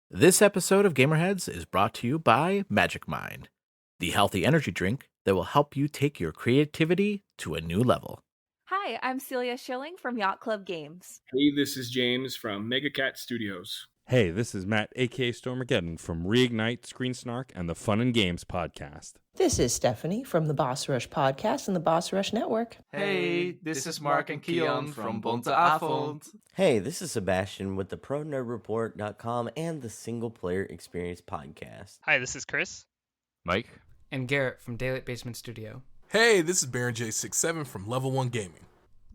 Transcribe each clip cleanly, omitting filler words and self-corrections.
This episode of Gamerheads is brought to you by Magic Mind, the healthy energy drink that will help you take your creativity to a new level. Hi, I'm Celia Schilling from Yacht Club Games. Hey, this is James from Mega Cat Studios. Hey, this is Matt, aka Stormageddon from Reignite, Screen Snark, and the Fun and Games podcast. This is Stephanie from the Boss Rush podcast and the Boss Rush Network. Hey, this is Mark and Keon from Bonte Avond. Hey, this is Sebastian with the ProNerdReport.com and the Single Player Experience podcast. Hi, this is Chris. Mike. And Garrett from Daylight Basement Studio. Hey, this is Baron J67 from Level 1 Gaming.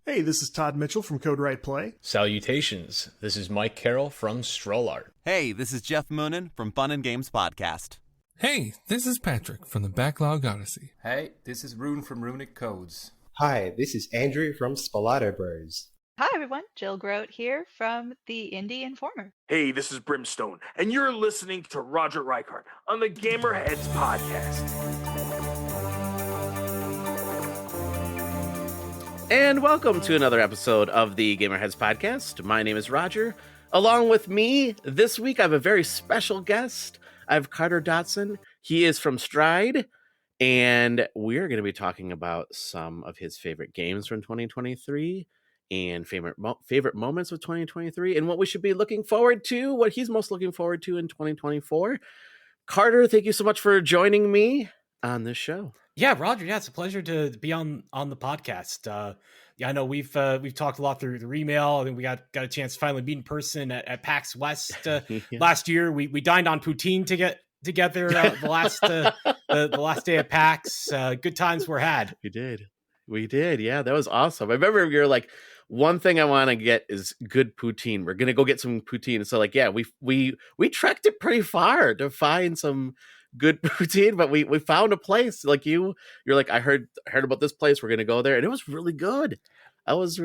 Hey, this is Todd Mitchell from Code Right Play. Salutations, this is Mike Carroll from Stroll Art. Hey, this is Jeff Moonen from Fun and Games Podcast. Hey, this is Patrick from the Backlog Odyssey. Hey, this is Rune from Runic Codes. Hi, this is Andrew from Spalato Bros. Hi everyone, Jill Grote here from the Indie Informer. Hey, this is Brimstone, and you're listening to Roger Reichart on the Gamerheads Podcast. And welcome to another episode of the Gamerheads Podcast. My name is Roger. Along with me this week, I have a very special guest. I have Carter Dotson. He is from Stride, and we're going to be talking about some of his favorite games from 2023 and favorite moments of 2023 and what we should be looking forward to, what he's most looking forward to in 2024. Carter, thank you so much for joining me on this show. Yeah, Roger. Yeah, it's a pleasure to be on the podcast. Yeah, I know we've talked a lot through email. I think we got a chance to finally meet in person at PAX West last year. We dined on poutine together the last day of PAX. Good times were had. We did. Yeah, that was awesome. I remember you're like, one thing I want to get is good poutine. We're gonna go get some poutine. So like, yeah, we trekked it pretty far to find some good poutine, but we found a place. Like you're like, I heard about this place, we're gonna go there, and it was really good. I don't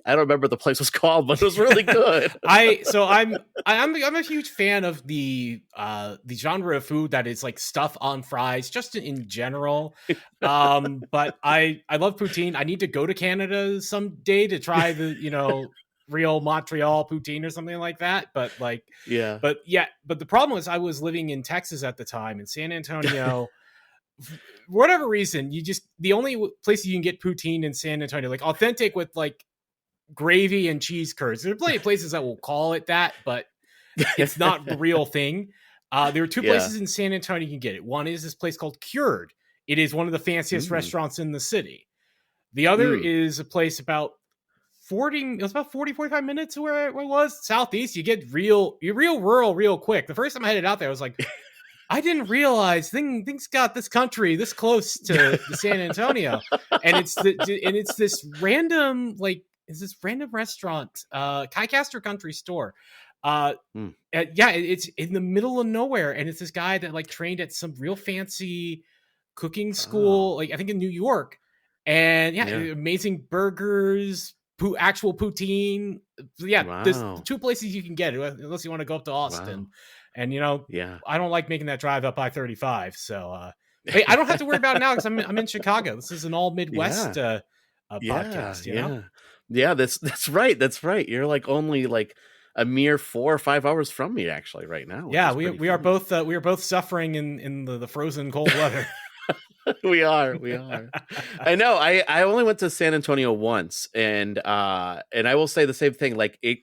remember what the place was called, but it was really good. I'm a huge fan of the genre of food that is like stuff on fries, just in general. But I love poutine. I need to go to Canada someday to try the real Montreal poutine or something like that. But the problem was I was living in Texas at the time in San Antonio. For whatever reason, the only place you can get poutine in San Antonio, like authentic with like gravy and cheese curds. There are plenty of places that will call it that, but it's not the real thing. There are two places in San Antonio you can get it. One is this place called Cured. It is one of the fanciest restaurants in the city. The other is a place about 45 minutes where it was southeast. You get real rural real quick. The first time I headed out there, I was like, I didn't realize things got this country this close to San Antonio, and it's this random restaurant, Kaicaster Country Store. It's in the middle of nowhere, and it's this guy that like trained at some real fancy cooking school, like I think in New York, and amazing burgers. Actual poutine. There's two places you can get it unless you want to go up to Austin. Wow. And I don't like making that drive up I-35, so I don't have to worry about it now because I'm in Chicago. This is an all Midwest podcast. Yeah, that's right. You're like only like a mere 4 or 5 hours from me actually right now. Yeah, we are both suffering in the frozen cold weather. we are. I know. I only went to San Antonio once, and I will say the same thing. Like I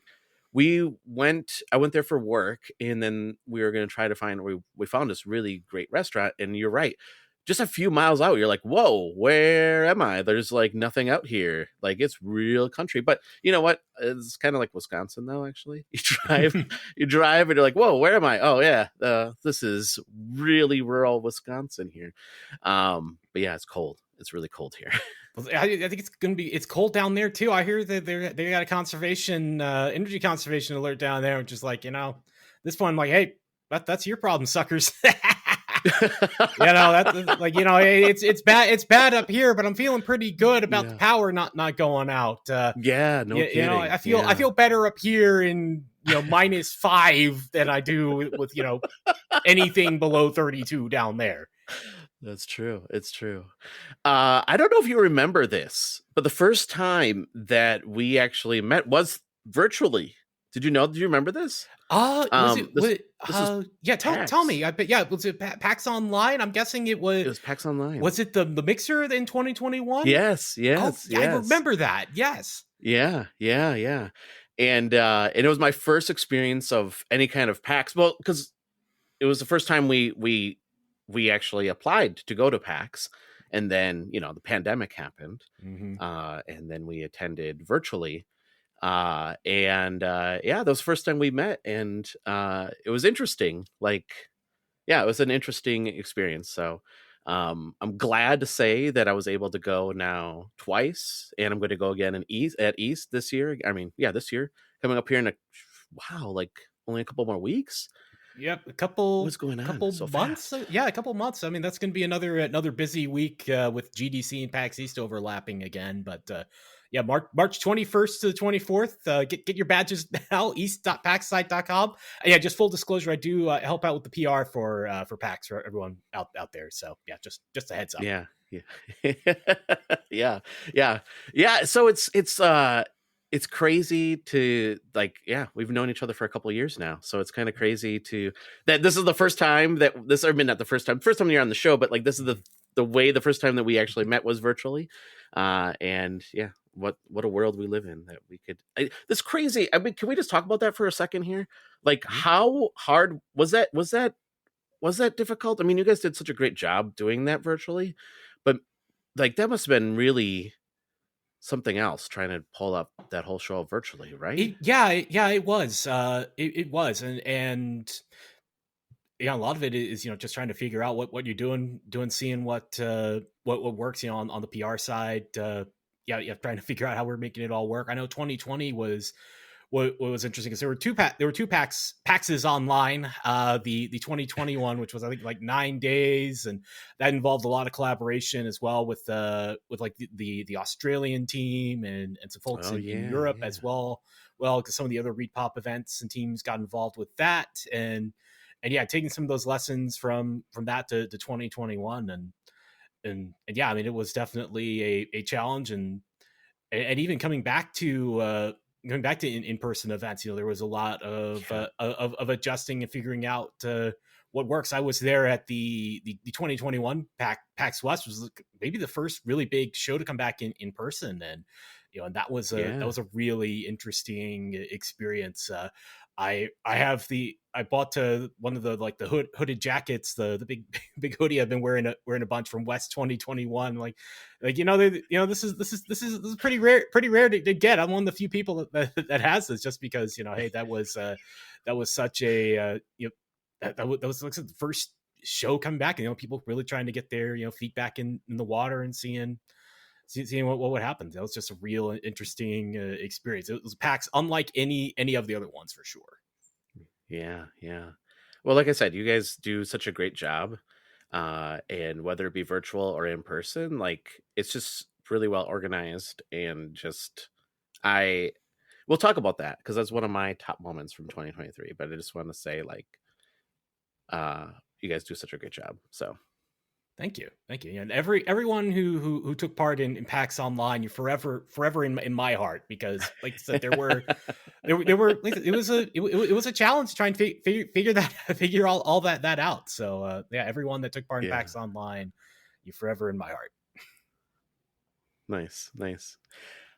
went there for work, and then we were going to try to find. We found this really great restaurant, and you're right. Just a few miles out, you're like, whoa, where am I? There's like nothing out here. Like it's real country. But you know what? It's kind of like Wisconsin though, actually. You drive and you're like, whoa, where am I? Oh yeah. This is really rural Wisconsin here. But yeah, it's cold. It's really cold here. I think it's cold down there too. I hear that they got a energy conservation alert down there, which is like, this point I'm like, hey, that's your problem, suckers. That's like, it's bad up here, but I'm feeling pretty good about the power not going out. Kidding. I feel better up here in -5 than I do with anything below 32 down there. That's true. It's true. I don't know if you remember this, but the first time that we actually met was virtually. Did you know? Do you remember this? Was it? Yeah, PAX. tell me. I bet. Yeah, was it PAX Online? I'm guessing it was. It was PAX Online. Was it the mixer in 2021? Yes. Oh, yeah, I remember that. Yes. Yeah. And it was my first experience of any kind of PAX. Well, because it was the first time we actually applied to go to PAX, and then the pandemic happened, and then we attended virtually, that was the first time we met, and it was interesting. It was an interesting experience. So I'm glad to say that I was able to go now twice, and I'm going to go again at East this year. I mean, this year, coming up here in only a couple more weeks. Yep, a couple. What's going on? Couple so months. Fast. Yeah, a couple months. I mean, that's going to be another busy week with GDC and PAX East overlapping again. But March 21st to the 24th. Get your badges now. East.paxsite.com. Yeah, just full disclosure, I do help out with the PR for PAX for everyone out there. So yeah, just a heads up. Yeah. Yeah. So it's crazy to we've known each other for a couple of years now, so it's kind of crazy that this is the first time not the first time you're on the show, but this is the first time that we actually met was virtually, and yeah, what a world we live in that we could. This crazy. I mean, can we just talk about that for a second here? How hard was that? Was that difficult? I mean, you guys did such a great job doing that virtually, but that must have been really something else trying to pull up that whole show virtually, right? It was. It was, and a lot of it is just trying to figure out what you're doing, seeing what works on the PR side. Trying to figure out how we're making it all work. I know 2020 was what was interesting because there were two PAXs online. The 2021, which was I think 9 days, and that involved a lot of collaboration as well with the Australian team and some folks in Europe as well. Well, because some of the other ReadPop events and teams got involved with that, and taking some of those lessons from that to 2021, and I mean, it was definitely a challenge, and even coming back to in-person events, there was a lot of adjusting and figuring out what works. I was there at the 2021 PAX West, was maybe the first really big show to come back in person, and and that was a really interesting experience. I bought one of the hooded jackets, the big hoodie I've been wearing a bunch from West 2021. This is pretty rare to get. I'm one of the few people that has this, just because hey, that was such a that was the first show coming back, and people really trying to get their feet back in the water and seeing what would happen. That was just a real interesting experience. It was PAX unlike any of the other ones, for sure. Yeah. Well, like I said, you guys do such a great job, and whether it be virtual or in person, it's just really well organized, and we'll talk about that because that's one of my top moments from 2023. But I just want to say, you guys do such a great job. So. Thank you, and everyone who took part in PAX Online, you're forever in my heart, because like I said, there were it was a challenge trying to figure all that out. So everyone that took part in PAX Online, you're forever in my heart. Nice.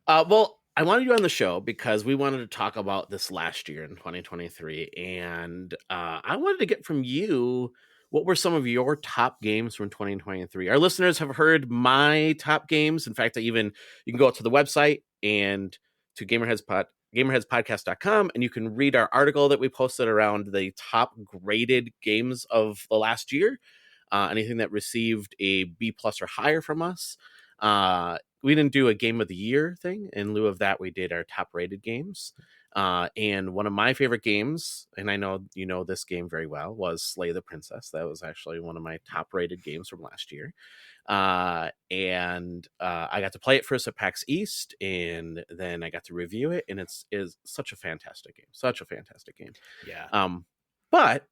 Well, I wanted you on the show because we wanted to talk about this last year in 2023, and I wanted to get from you, what were some of your top games from 2023? Our listeners have heard my top games. In fact, you can go out to the website and to gamerheadspodcast.com, and you can read our article that we posted around the top graded games of the last year. Anything that received a B+ or higher from us. We didn't do a game of the year thing. In lieu of that, we did our top rated games. And one of my favorite games, and I know you know this game very well, was Slay the Princess. That was actually one of my top rated games from last year. And I got to play it first at PAX East, and then I got to review it, and it's such a fantastic game. Yeah. But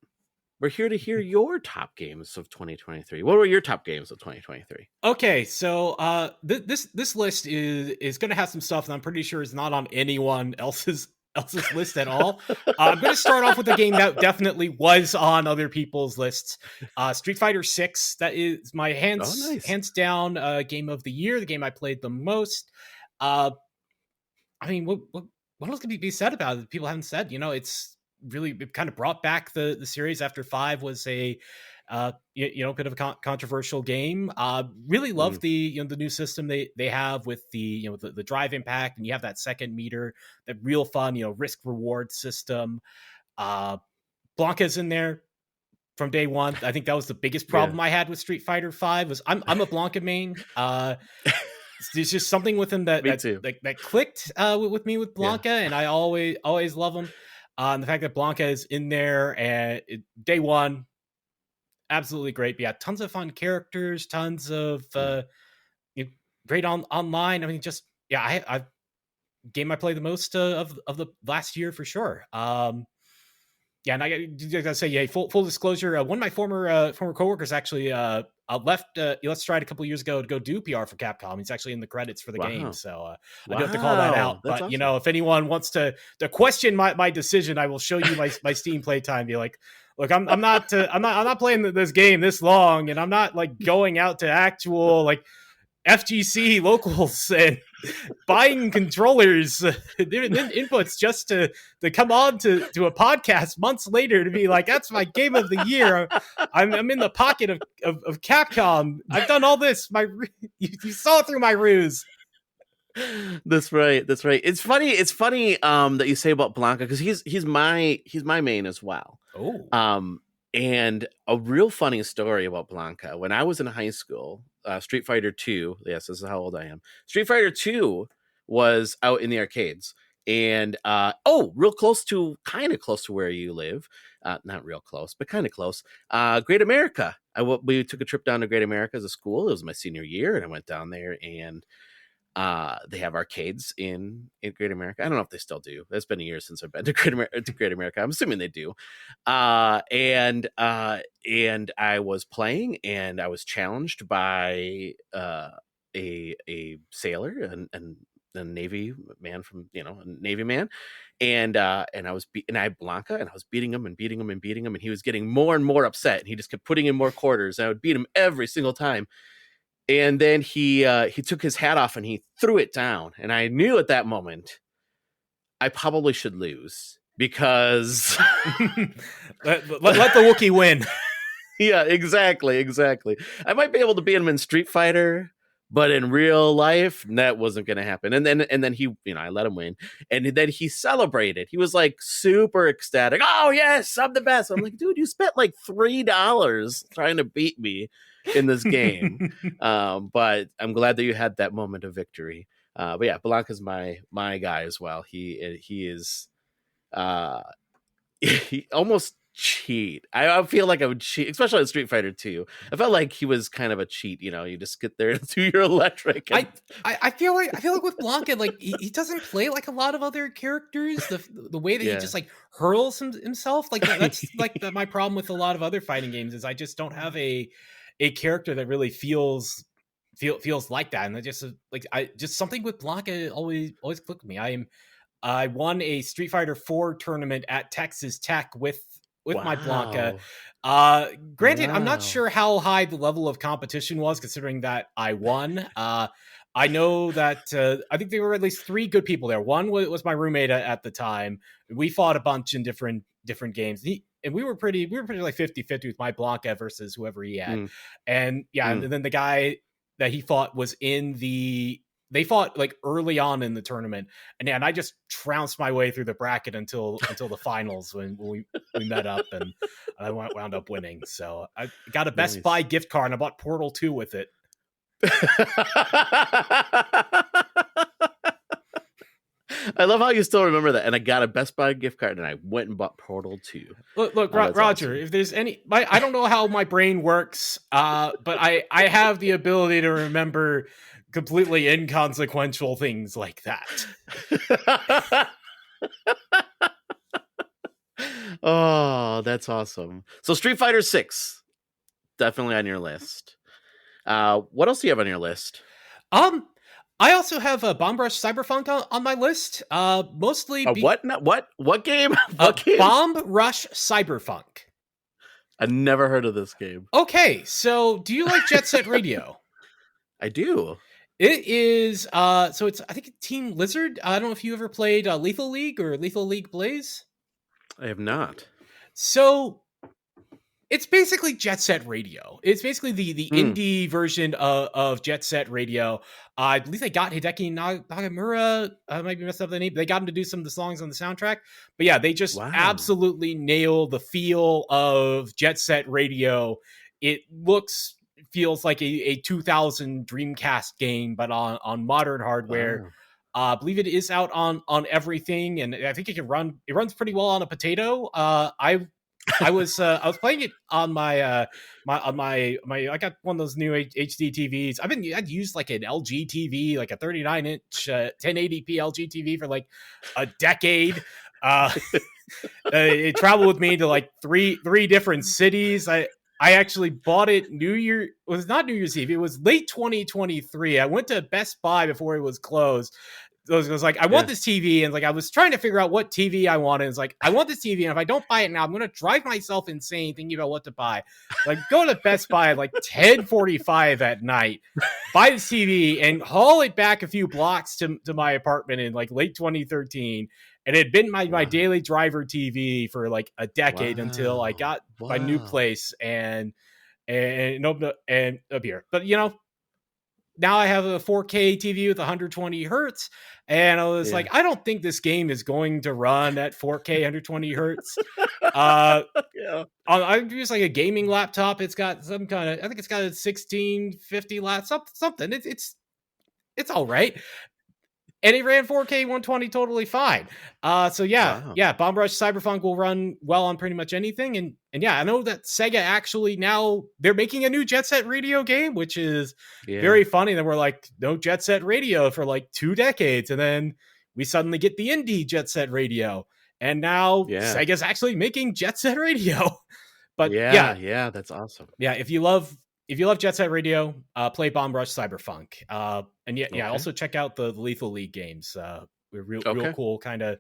we're here to hear your top games of 2023. What were your top games of 2023? Okay, so this list is going to have some stuff that I'm pretty sure is not on anyone else's else's list at all. I'm going to start off with a game that definitely was on other people's lists. Street Fighter 6. That is my hands down game of the year. The game I played the most. I mean, what else can be said about it? People haven't said. It's really kind of brought back the series after 5 was a bit of a controversial game. Really love the new system they have with the the drive impact, and you have that second meter, that real fun risk reward system. Blanca's in there from day one. I think that was the biggest problem I had with Street Fighter 5 was I'm a Blanca main. There's just something with him that clicked with me with Blanca, and I always love him. And the fact that Blanca is in there and day one, absolutely great. But yeah, tons of fun characters, tons of great online. I mean, just I game I played the most of the last year for sure. And I gotta say, full disclosure, one of my former coworkers actually left Let's Try It a couple of years ago to go do PR for Capcom. He's actually in the credits for the game, so I do have to call that out. That's awesome. If anyone wants to question my decision, I will show you my Steam playtime. Be like, look, I'm not playing this game this long, and I'm not like going out to actual FGC locals and buying controllers inputs just to come on to a podcast months later to be like, that's my game of the year. I'm in the pocket of Capcom. I've done all this. You saw through my ruse. That's right. It's funny that you say about Blanca, because he's my main as well. And a real funny story about Blanca. When I was in high school, Street Fighter 2, yes, this is how old I am. Street Fighter 2 was out in the arcades. And kind of close to where you live. Not real close, but kind of close. Great America. We took a trip down to Great America as a school. It was my senior year, and I went down there, and they have arcades in Great America. I don't know if they still do. It's been a year since I've been to Great America. I'm assuming they do. And I was playing, and I was challenged by a sailor and a Navy man from a Navy man, and I had Blanca, and I was beating him, and he was getting more and more upset, and he just kept putting in more quarters, and I would beat him every single time. And then he took his hat off and he threw it down. And I knew at that moment I probably should lose, because let the Wookiee win. Yeah, exactly. I might be able to beat him in Street Fighter, but in real life, that wasn't going to happen. And then he, I let him win. And then he celebrated. He was like super ecstatic. Oh, yes, I'm the best. I'm like, dude, you spent like $3 trying to beat me in this game. But I'm glad that you had that moment of victory. But yeah, Blanca's my guy as well. He is he almost cheat. I feel like I would cheat, especially in Street Fighter 2. I felt like he was kind of a cheat. You just get there and do your electric. And... I feel like with Blanca, like he doesn't play like a lot of other characters. The way that he just like hurls himself, like that's like my problem with a lot of other fighting games is I just don't have a character that really feels like that. And I just something with Blanca always clicked with me. I won a Street Fighter 4 tournament at Texas Tech with my Blanca. Granted, I'm not sure how high the level of competition was, considering that I won. I know that I think there were at least 3 good people there. One was my roommate at the time. We fought a bunch in different games. And we were pretty like 50-50 with my Blanca versus whoever he had. And and then the guy that he fought was they fought like early on in the tournament, and I just trounced my way through the bracket until the finals when we met up, and I wound up winning. So I got a Best Buy gift card, and I bought Portal 2 with it. I love how you still remember that. And I got a Best Buy gift card, and I went and bought Portal 2. Look, Roger, awesome. If there's I don't know how my brain works, but I have the ability to remember completely inconsequential things like that. Oh, that's awesome. So Street Fighter 6, definitely on your list. What else do you have on your list? I also have a Bomb Rush Cyberpunk on my list. Mostly what game? What game? Bomb Rush Cyberpunk. I never heard of this game. Okay, so do you like Jet Set Radio? I do. It is so it's I think Team Lizard. I don't know if you ever played Lethal League or Lethal League Blaze. I have not. So it's basically Jet Set Radio. It's basically the indie version of Jet Set Radio. I believe they got Hideki Nagamura. I might be messed up the name. They got him to do some of the songs on the soundtrack. But yeah, they just absolutely nail the feel of Jet Set Radio. It feels like a 2000 Dreamcast game, but on modern hardware. I believe it is out on everything, and I think it runs pretty well on a potato. I was playing it on my I got one of those new HD TVs. I'd used like an LG TV, like a 39-inch 1080p LG TV for like a decade. It traveled with me to like three different cities. I actually bought it it was not New Year's Eve. It was late 2023. I went to Best Buy before it was closed. It was like, I want this TV. And like, I was trying to figure out what TV I wanted. It's like, I want this TV. And if I don't buy it now, I'm going to drive myself insane thinking about what to buy. Like, go to Best Buy at like 10:45 at night, buy the TV and haul it back a few blocks to my apartment in like late 2013. And it had been my daily driver TV for like a decade until I got my new place and up here. But you know, now I have a 4K TV with 120 hertz, and I was like, I don't think this game is going to run at 4K 120 hertz. I use like a gaming laptop. It's got some kind of, I think it's got a 1650 something. It's all right. And it ran 4K 120 totally fine. Bomb Rush Cyberpunk will run well on pretty much anything. And yeah, I know that Sega actually now they're making a new Jet Set Radio game, which is very funny. Then we're like, no Jet Set Radio for like 2 decades. And then we suddenly get the indie Jet Set Radio. And now Sega's actually making Jet Set Radio. But yeah, that's awesome. Yeah, if you love Jet Set Radio, play Bomb Rush Cyberpunk. Also check out the Lethal League games. Real cool kind of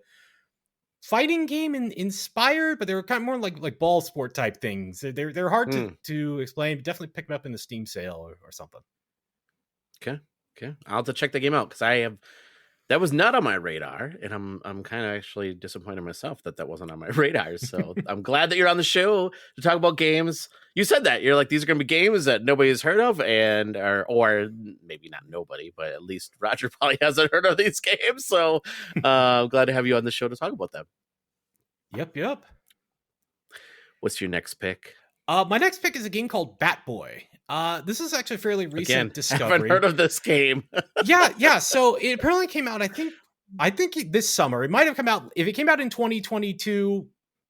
fighting game inspired, but they were kind of more like ball sport type things. They're hard to explain. Definitely pick them up in the Steam sale or something. Okay. I'll have to check the game out because that was not on my radar, and I'm kind of actually disappointed myself that wasn't on my radar. So I'm glad that you're on the show to talk about games. You said that you're like, these are going to be games that nobody's heard of, or maybe not nobody, but at least Roger probably hasn't heard of these games. So I'm glad to have you on the show to talk about them. Yep. What's your next pick? My next pick is a game called Bat Boy. This is actually a fairly recent discovery. I haven't heard of this game. yeah. So it apparently came out, I think this summer. It might have come out, if it came out in 2022,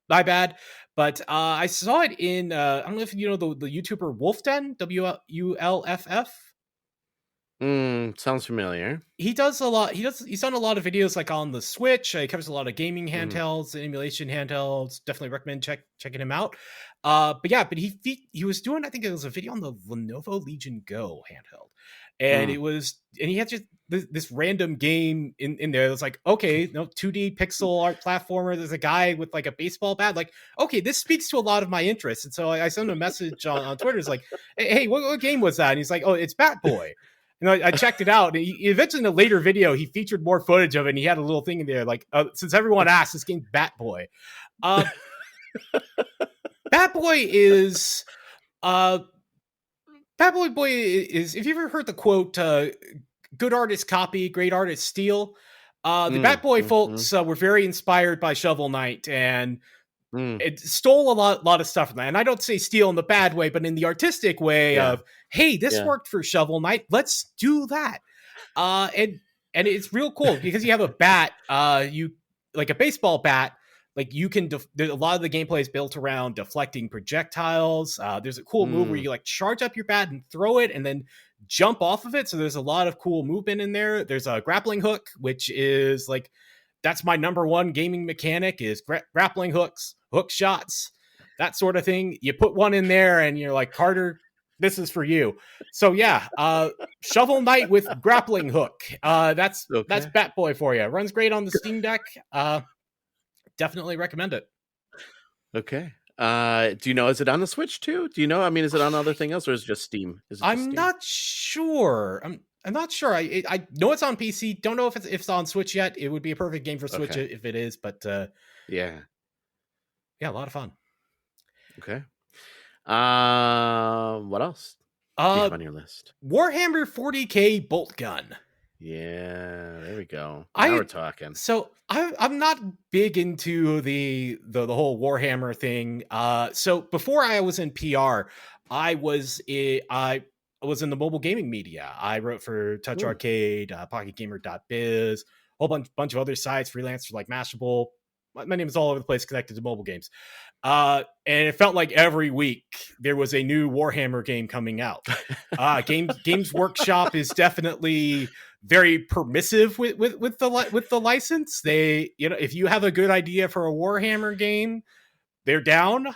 my bad. But I saw it in, I don't know if you know the YouTuber Wolfden, WULFF. Sounds familiar. He does a lot. He's done a lot of videos like on the Switch. He covers a lot of gaming handhelds, emulation handhelds. Definitely recommend checking him out. But he was doing, I think it was a video on the Lenovo Legion Go handheld, and he had just this random game in there. It's like, okay, 2D pixel art platformer. There's a guy with like a baseball bat. Like, okay, this speaks to a lot of my interests. And so I sent him a message on Twitter. It's like, hey, what game was that? And he's like, oh, it's Bat Boy. And I checked it out. He eventually, in a later video, he featured more footage of it. And he had a little thing in there, like, since everyone asked, this game's Bat Boy. Bat Boy is, if you ever heard the quote, good artists copy, great artists steal. The Bat Boy folks were very inspired by Shovel Knight, and it stole a lot of stuff from that. And I don't say steal in the bad way, but in the artistic way of, hey, this worked for Shovel Knight. Let's do that. And it's real cool because you have a bat, like a baseball bat. Like you can, a lot of the gameplay is built around deflecting projectiles. There's a cool move where you like charge up your bat and throw it and then jump off of it. So there's a lot of cool movement in there. There's a grappling hook, which is like, that's my number one gaming mechanic is grappling hooks, hook shots, that sort of thing. You put one in there and you're like, Carter, this is for you. So yeah, Shovel Knight with grappling hook. That's Batboy for you. Runs great on the Steam Deck. Definitely recommend it. Okay. Do you know, is it on the Switch too? Do you know? I mean, is it on other thing else, or is it just Steam? I'm not sure. I'm not sure. I know it's on PC. Don't know if it's on Switch yet. It would be a perfect game for Switch if it is. But yeah, a lot of fun. Okay. What else do you have on your list? Warhammer 40K bolt gun. Yeah, there we go. Now we're talking. So I'm not big into the whole Warhammer thing. So before I was in PR, I was in the mobile gaming media. I wrote for Touch Arcade, PocketGamer.biz, a whole bunch of other sites, freelance for like Mashable. My name is all over the place connected to mobile games. And it felt like every week there was a new Warhammer game coming out. Games Workshop is definitely very permissive with the license. They, if you have a good idea for a Warhammer game, they're down.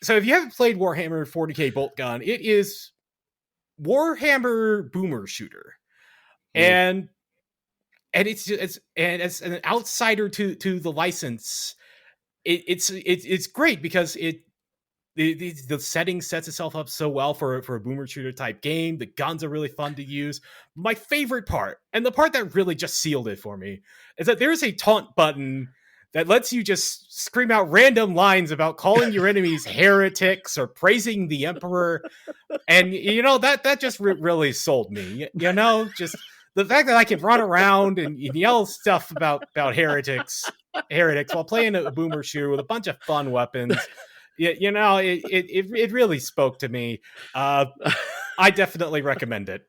So if you haven't played Warhammer 40K Bolt Gun, it is Warhammer boomer shooter, and it's as an outsider to the license, it's great because the setting sets itself up so well for a boomer shooter type game. The guns are really fun to use. My favorite part, and the part that really just sealed it for me, is that there's a taunt button that lets you just scream out random lines about calling your enemies heretics or praising the emperor. And, that just really sold me. Just the fact that I can run around and yell stuff about heretics while playing a boomer shooter with a bunch of fun weapons. It really spoke to me. I definitely recommend it.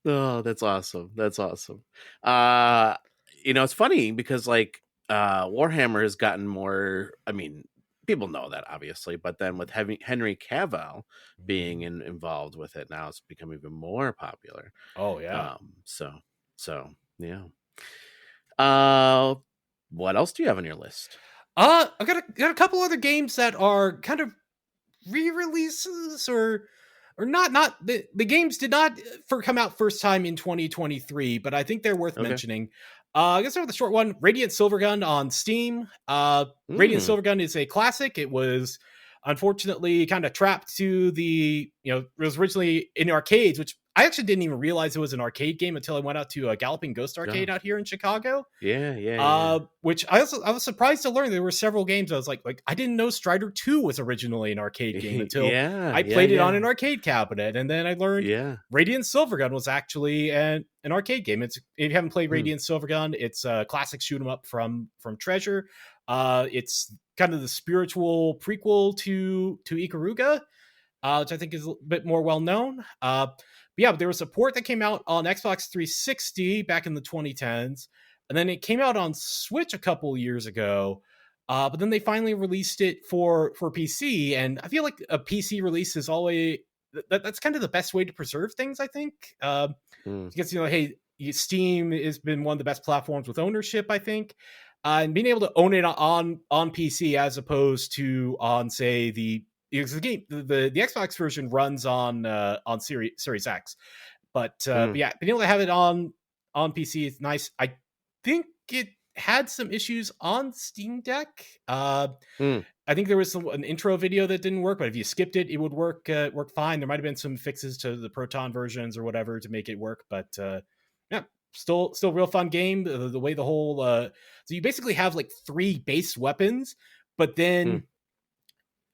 Oh, that's awesome. That's awesome. It's funny because Warhammer has gotten more, I mean, people know that obviously, but then with Henry Cavill being involved with it, now it's become even more popular. Oh yeah. So yeah. What else do you have on your list? I've got a couple other games that are kind of re-releases or not. The games did not come out first time in 2023, but I think they're worth mentioning. I guess start with the short one. Radiant Silvergun on Steam. Radiant Silvergun is a classic. It was unfortunately kind of trapped to the, it was originally in arcades, which I actually didn't even realize it was an arcade game until I went out to a Galloping Ghost arcade out here in Chicago. Yeah. Which I was surprised to learn there were several games. I was like I didn't know Strider 2 was originally an arcade game until I played it on an arcade cabinet, and then I learned Radiant Silvergun was actually an arcade game. If you haven't played Radiant Silvergun, it's a classic shoot 'em up from Treasure. It's kind of the spiritual prequel to Ikaruga, which I think is a bit more well known. But there was a port that came out on Xbox 360 back in the 2010s, and then it came out on Switch a couple years ago. But then they finally released it for PC, and I feel like a PC release is always that's kind of the best way to preserve things, I think. Because hey, Steam has been one of the best platforms with ownership, I think. And being able to own it on PC as opposed to on, say, the Xbox version runs on Series X, but being able to have it on PC is nice. I think it had some issues on Steam Deck. I think there was an intro video that didn't work, but if you skipped it, it would work fine. There might have been some fixes to the Proton versions or whatever to make it work, but still real fun game. The way the whole so you basically have like 3 base weapons, but then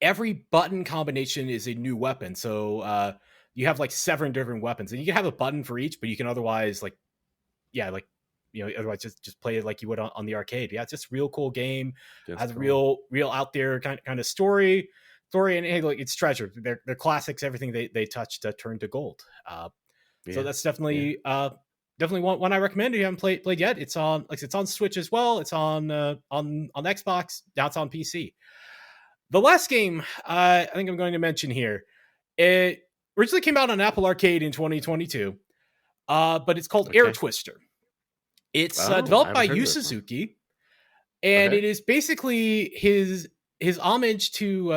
every button combination is a new weapon. So you have like 7 different weapons, and you can have a button for each, but you can otherwise otherwise just play it like you would on the arcade. Yeah, it's just a real cool game. Has cool. real out there kind of story, and hey, like it's Treasure. They're classics. Everything they touched turned to gold. So that's definitely one I recommend. If you haven't played yet, it's on Switch as well. It's on Xbox. Now it's on PC. The last game I think I'm going to mention here, it originally came out on Apple Arcade in 2022, but it's called Air Twister. It's developed by Yu Suzuki, and it is basically his homage to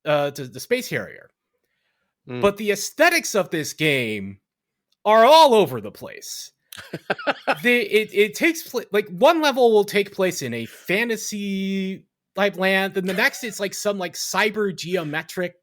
the Space Harrier. but the aesthetics of this game are all over the place. It takes place, like one level will take place in a fantasy type land, then the next it's like some like cyber geometric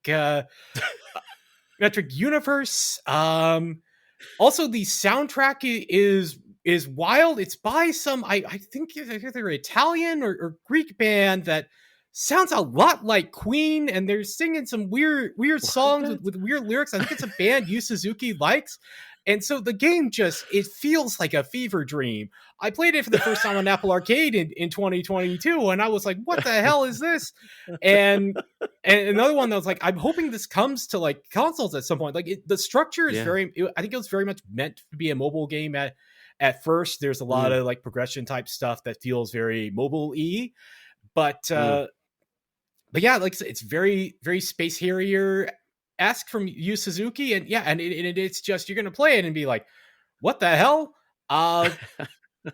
metric universe. Also the soundtrack is wild. It's by some I think they're Italian or Greek band that sounds a lot like Queen, and they're singing some weird songs with weird lyrics. I think it's a band Yu Suzuki likes. And so the game it feels like a fever dream. I played it for the first time on Apple Arcade in 2022, and I was like, what the hell is this? And another one that was like, I'm hoping this comes to like consoles at some point. Like the structure is I think it was very much meant to be a mobile game at first. There's a lot of like progression type stuff that feels very mobile-y. But yeah, like it's very, very Space Harrier-esque from Yu Suzuki, and it's just you're gonna play it and be like, "What the hell?"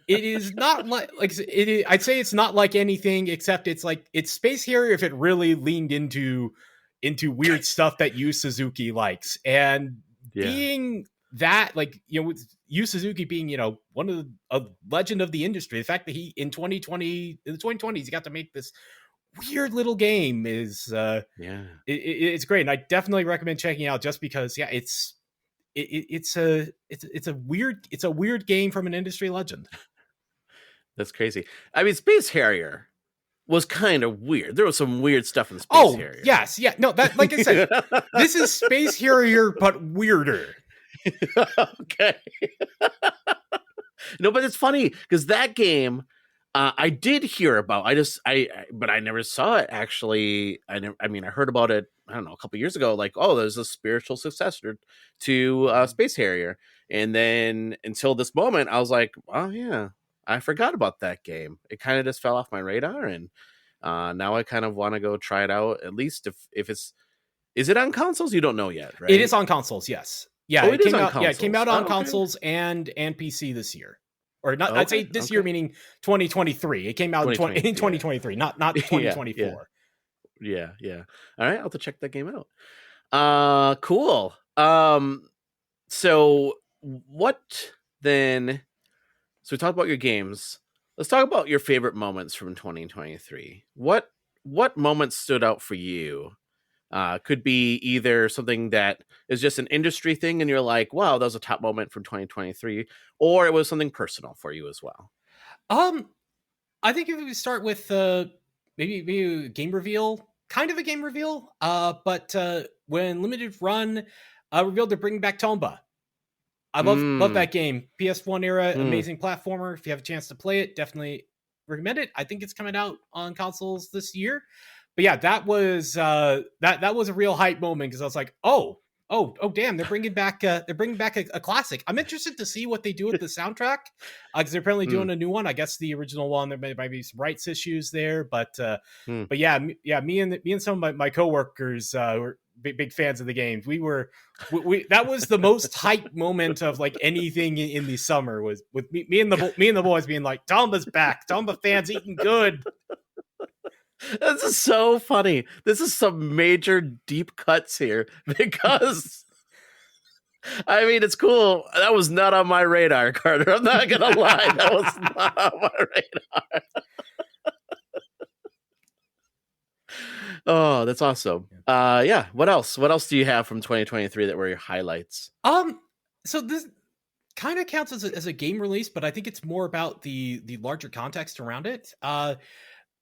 It is not like it is, I'd say it's not like anything except it's like it's Space Harrier if it really leaned into weird stuff that Yu Suzuki likes, and being that like with Yu Suzuki being one of a legend of the industry, the fact that he in the 2020s he got to make this weird little game is it's great, and I definitely recommend checking it out just because it's a weird game from an industry legend. That's crazy. I mean, Space Harrier was kind of weird. There was some weird stuff in Space Harrier. Yes, yeah. No, that like I said, this is Space Harrier but weirder. Okay. No, but it's funny because that game I did hear about. But I never saw it actually. I heard about it. I don't know, a couple years ago. Like, oh, there's a spiritual successor to Space Harrier, and then until this moment, I was like, oh yeah, I forgot about that game. It kind of just fell off my radar, and now I kind of want to go try it out. At least if it's, is it on consoles? You don't know yet, right? It is on consoles. Yes. Yeah. It came out. Yeah, it came out on consoles and PC this year. Or not, I'd say this year, meaning 2023. It came out in 2023, not 2024. Yeah. All right, I'll have to check that game out. Cool. So what then? So we talked about your games. Let's talk about your favorite moments from 2023. What moments stood out for you? Could be either something that is just an industry thing and you're like, wow, that was a top moment from 2023, or it was something personal for you as well. I think if we start with maybe a game reveal, kind of a game reveal, but when Limited Run revealed they're bringing back Tomba. I love that game. PS1 era, amazing platformer. If you have a chance to play it, definitely recommend it. I think it's coming out on consoles this year. But yeah, that was that was a real hype moment because I was like, oh, damn, they're bringing back a classic. I'm interested to see what they do with the soundtrack because they're apparently doing a new one. I guess the original one there might be some rights issues there, but yeah, me and some of my coworkers were big fans of the game. We that was the most hype moment of like anything in the summer was with me and the boys being like, Tomba's back, Tomba fans eating good. This is so funny. This is some major deep cuts here because I mean, it's cool. That was not on my radar, Carter. I'm not going to lie. That was not on my radar. Oh, that's awesome. Yeah. What else? What else do you have from 2023 that were your highlights? So this kind of counts as a game release, but I think it's more about the larger context around it.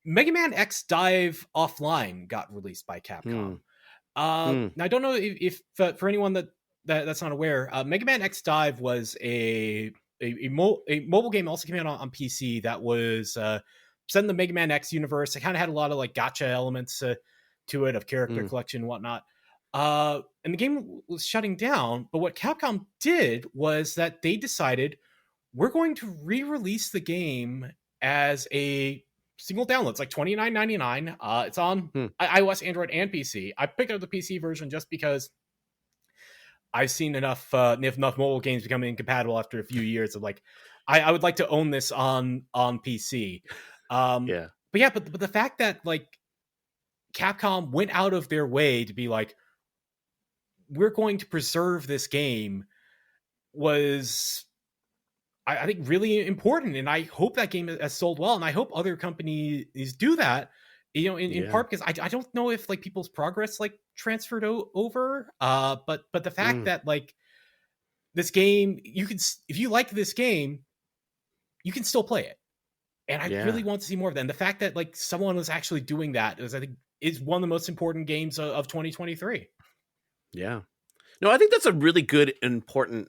Mega Man X Dive Offline got released by Capcom. Now I don't know if for anyone that's not aware, Mega Man X Dive was a mobile game, also came out on PC that was set in the Mega Man X universe. It kind of had a lot of like gacha elements to it of character collection and whatnot. And the game was shutting down, but what Capcom did was that they decided we're going to re-release the game as a single download. It's like $29.99. It's on iOS, Android, and PC. I picked up the PC version just because I've seen enough mobile games becoming incompatible after a few years of like, I would like to own this on PC. But the fact that like Capcom went out of their way to be like, we're going to preserve this game was, I think, really important. And I hope that game has sold well, and I hope other companies do that. In part because I don't know if like people's progress like transferred over. But the fact that like this game, you can, if you like this game, you can still play it. And I really want to see more of that. And the fact that like someone was actually doing that is, I think, is one of the most important games of 2023. Yeah. No, I think that's a really good, important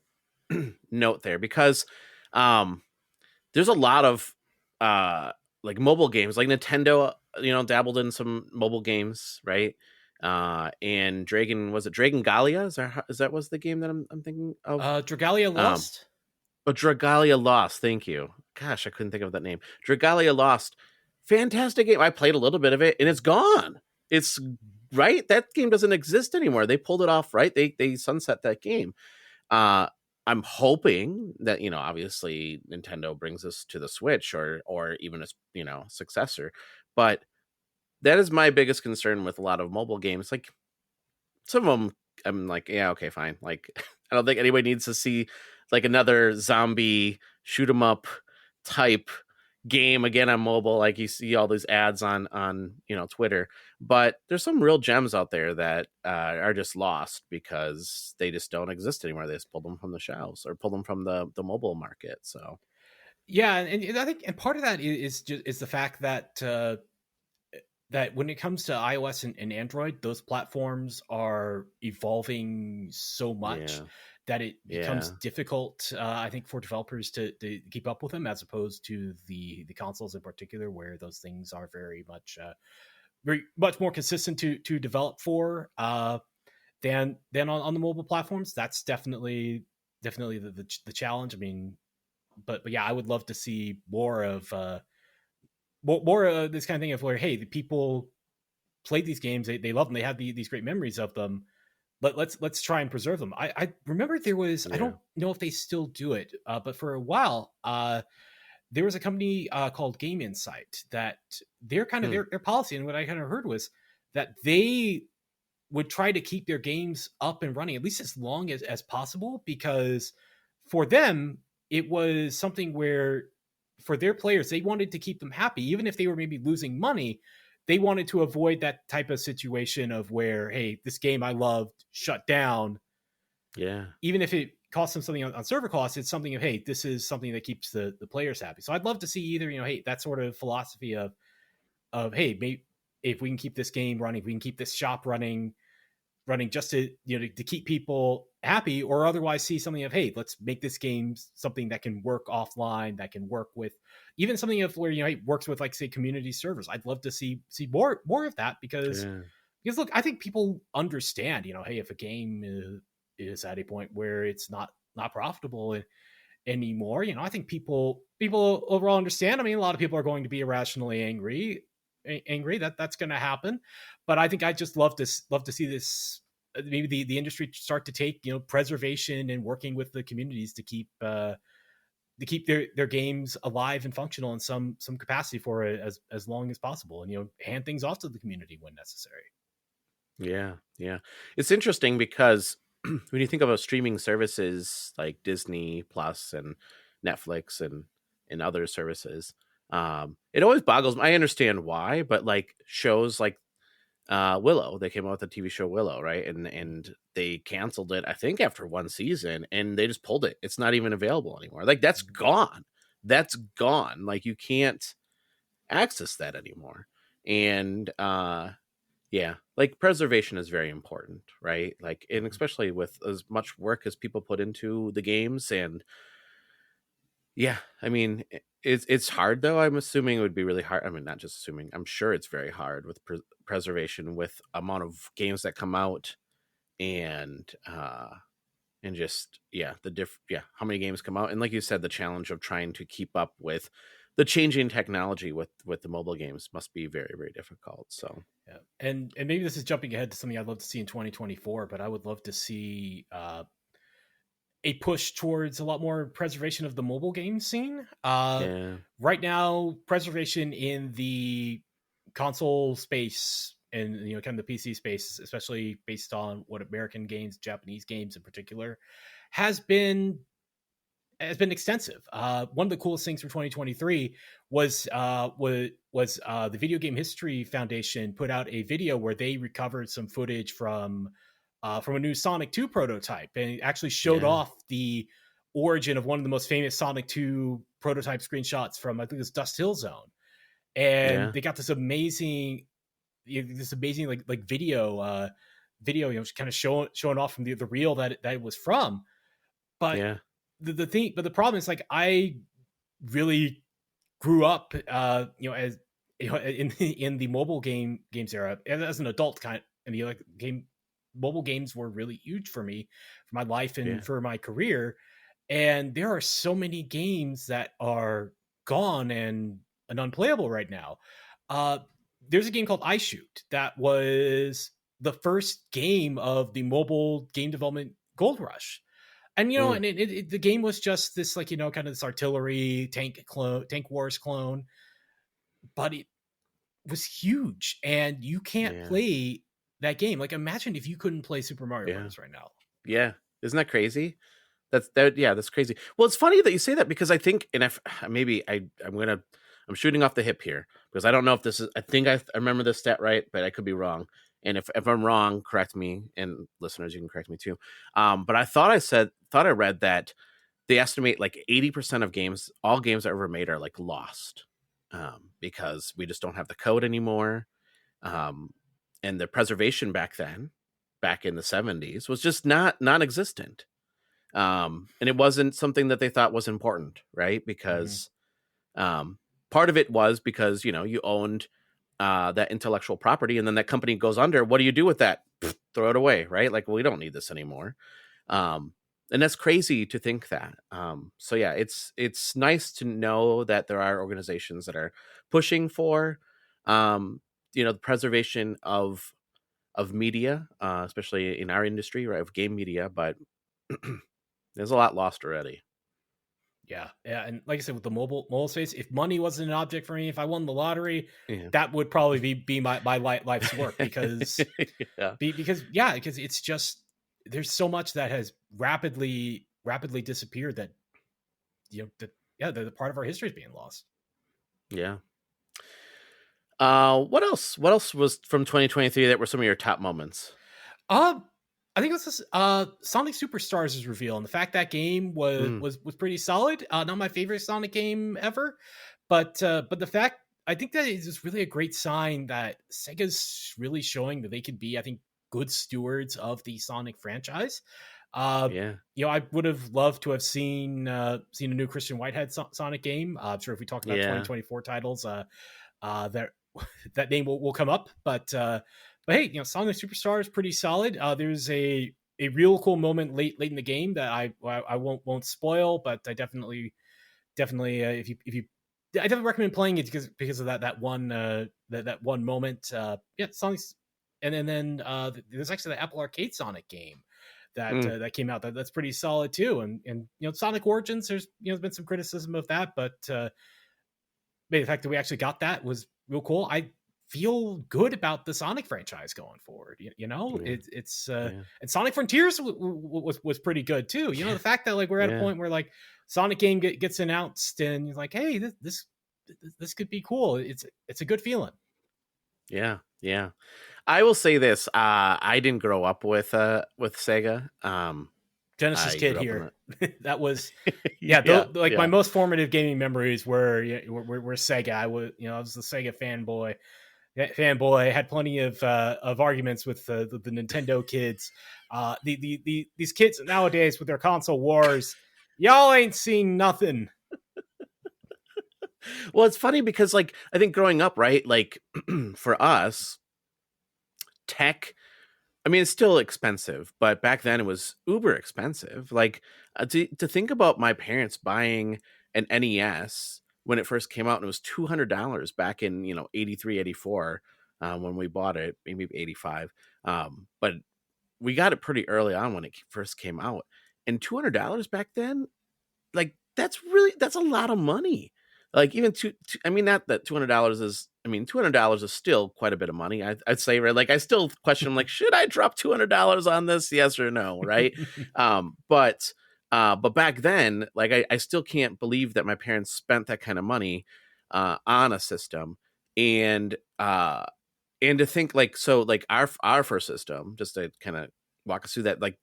note there, because there's a lot of like mobile games, like Nintendo, dabbled in some mobile games, right? And Dragon Galia? Is that was the game that I'm thinking of? Dragalia Lost? Dragalia Lost, thank you. Gosh, I couldn't think of that name. Dragalia Lost. Fantastic game. I played a little bit of it and it's gone. It's right. That game doesn't exist anymore. They pulled it off, right? They sunset that game. I'm hoping that, obviously Nintendo brings us to the Switch or even a, successor. But that is my biggest concern with a lot of mobile games. Like some of them, I'm like, yeah, okay, fine. Like, I don't think anybody needs to see like another zombie shoot 'em up type game again on mobile. Like you see all these ads on Twitter, but there's some real gems out there that are just lost because they just don't exist anymore. They just pulled them from the shelves or pulled them from the mobile market. So yeah, and I think, and part of that is the fact that that when it comes to iOS and Android, those platforms are evolving so much that it becomes difficult, I think, for developers to keep up with them, as opposed to the consoles in particular, where those things are very much more consistent to develop for than on the mobile platforms. That's definitely the challenge. I mean, but yeah, I would love to see more of this kind of thing of where, hey, the people played these games, they love them, they have these great memories of them. Let's try and preserve them. I remember there was, I don't know if they still do it, but for a while, there was a company called Game Insight that their kind of their policy, and what I kind of heard was that they would try to keep their games up and running at least as long as possible, because for them it was something where for their players, they wanted to keep them happy, even if they were maybe losing money. They wanted to avoid that type of situation of where, hey, this game I loved shut down. Yeah. Even if it costs them something on server costs, it's something of, hey, this is something that keeps the players happy. So I'd love to see either, hey, that sort of philosophy of hey, maybe if we can keep this game running, if we can keep this shop running just to, to keep people happy, or otherwise see something of, hey, let's make this game something that can work offline, that can work with even something of where, it works with, like, say, community servers. I'd love to see more of that, because look, I think people understand, hey, if a game is at a point where it's not profitable anymore, I think people overall understand. I mean, a lot of people are going to be irrationally angry that's going to happen, but I think I just love to see this, maybe the industry start to take preservation and working with the communities to keep their games alive and functional in some capacity for it as long as possible, and hand things off to the community when necessary. Yeah, it's interesting because when you think about streaming services like Disney Plus and Netflix and other services, it always boggles me. I understand why, but like shows like Willow, they came out with the TV show Willow, right? And they canceled it, I think, after one season, and they just pulled it. It's not even available anymore. Like that's gone. Like you can't access that anymore. And like preservation is very important, right? Like, and especially with as much work as people put into the games. And I mean, it's hard though. I'm assuming it would be really hard. I mean, not just assuming, I'm sure it's very hard with preservation, with amount of games that come out and just how many games come out, and like you said, the challenge of trying to keep up with the changing technology with the mobile games must be very, very difficult. So and maybe this is jumping ahead to something I'd love to see in 2024, but I would love to see a push towards a lot more preservation of the mobile game scene. Right now, preservation in the console space and kind of the PC space, especially based on what American games, Japanese games in particular, has been extensive. One of the coolest things for 2023 was the Video Game History Foundation put out a video where they recovered some footage from a new Sonic 2 prototype, and it actually showed off the origin of one of the most famous Sonic 2 prototype screenshots from, I think it's Dust Hill Zone. And they got this amazing like video, kind of showing off from the reel that it was from. But the problem is, like, I really grew up, as in the mobile games era, and as an adult, mobile games were really huge for me, for my life and for my career. And there are so many games that are gone and unplayable right now. There's a game called iShoot that was the first game of the mobile game development gold rush. And, and the game was just this, kind of this artillery tank wars clone, but it was huge, and you can't play that game. Like, imagine if you couldn't play Super Mario Bros. Right now. Yeah. Isn't that crazy? That's crazy. Well, it's funny that you say that, because I think, and if maybe I'm shooting off the hip here, because I don't know if this is, I think I remember this stat right, but I could be wrong. And if I'm wrong, correct me, and listeners, you can correct me too. But I thought I read that they estimate like 80% of games, all games that are ever made, are like lost, because we just don't have the code anymore. And the preservation back in the 70s, was just non-existent. And it wasn't something that they thought was important, right? Because part of it was because, you owned that intellectual property, and then that company goes under. What do you do with that? Throw it away, right? Like, well, we don't need this anymore. And that's crazy to think that. So yeah, it's nice to know that there are organizations that are pushing for, the preservation of media, especially in our industry, right, of game media. But there's a lot lost already. Yeah, and like I said, with the mobile space, if money wasn't an object for me, if I won the lottery, that would probably be my life's work, because because it's just, there's so much that has rapidly disappeared that the part of our history is being lost. Yeah. What else was from 2023 that were some of your top moments? I think it was Sonic Superstars' reveal, and the fact that game was pretty solid. Not my favorite Sonic game ever, but the fact, I think that is just really a great sign that Sega's really showing that they can be, I think, good stewards of the Sonic franchise. I would have loved to have seen a new Christian Whitehead Sonic game. I'm sure if we talk about 2024 titles, that name will come up, but hey, Sonic Superstar is pretty solid. There's a real cool moment late in the game that I won't spoil, but I definitely if you I definitely recommend playing it because of that one moment. Sonic's, and then there's actually the Apple Arcade Sonic game that came out that's pretty solid too. And Sonic Origins, there's been some criticism of that, but the fact that we actually got that was real cool. I feel good about the Sonic franchise going forward. And Sonic Frontiers was pretty good too. The fact that, like, we're at a point where, like, Sonic game gets announced and you're like, hey, this could be cool. It's a good feeling. Yeah. I will say this: I didn't grow up with Sega. Genesis kid here. That was my most formative gaming memories were Sega. I was the Sega fanboy. Had plenty of arguments with the Nintendo kids. These kids nowadays with their console wars, y'all ain't seen nothing. Well, it's funny because, like, I think growing up, right, like, for us, tech, I mean, it's still expensive, but back then it was uber expensive. Like, to think about my parents buying an NES when it first came out, and it was $200 back in 83, 84, when we bought it, maybe 85. But we got it pretty early on when it first came out, and $200 back then, like, that's a lot of money. like even I mean, not that $200 is. I mean, $200 is still quite a bit of money. I'd say, right? Like, I still question, like, should I drop $200 on this? Yes or no, right? But back then, like, I still can't believe that my parents spent that kind of money on a system, and to think, like, so, like, our first system, just to kind of walk us through that, like,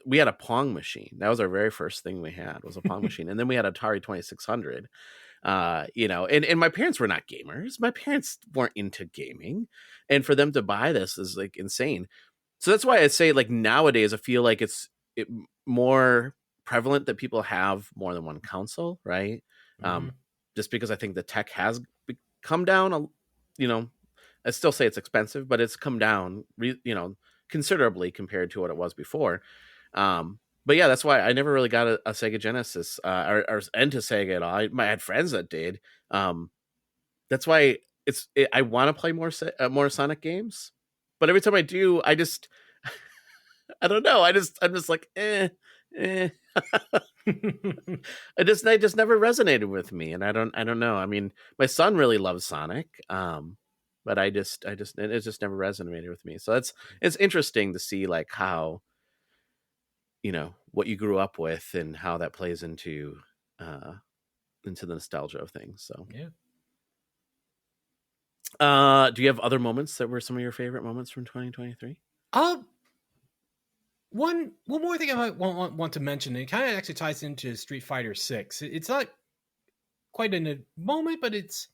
we had a Pong machine. That was our very first thing we had, was a Pong machine, and then we had Atari 2600. And my parents were not gamers. My parents weren't into gaming, and for them to buy this is like insane. So that's why I say, like, nowadays I feel like it's more prevalent that people have more than one console, right? Just because I think the tech has come down, I still say it's expensive, but it's come down, considerably compared to what it was before. But yeah, that's why I never really got a Sega Genesis or into Sega at all. I had friends that did. That's why I want to play more Sonic games, but every time I do, I just I don't know. I'm just like it just never resonated with me, and I don't know. I mean, my son really loves Sonic, but it just never resonated with me. So it's interesting to see, like, how, what you grew up with and how that plays into the nostalgia of things. So do you have other moments that were some of your favorite moments from 2023? One more thing I might want to mention, and it kind of actually ties into Street Fighter 6. It's not quite in a moment, but it's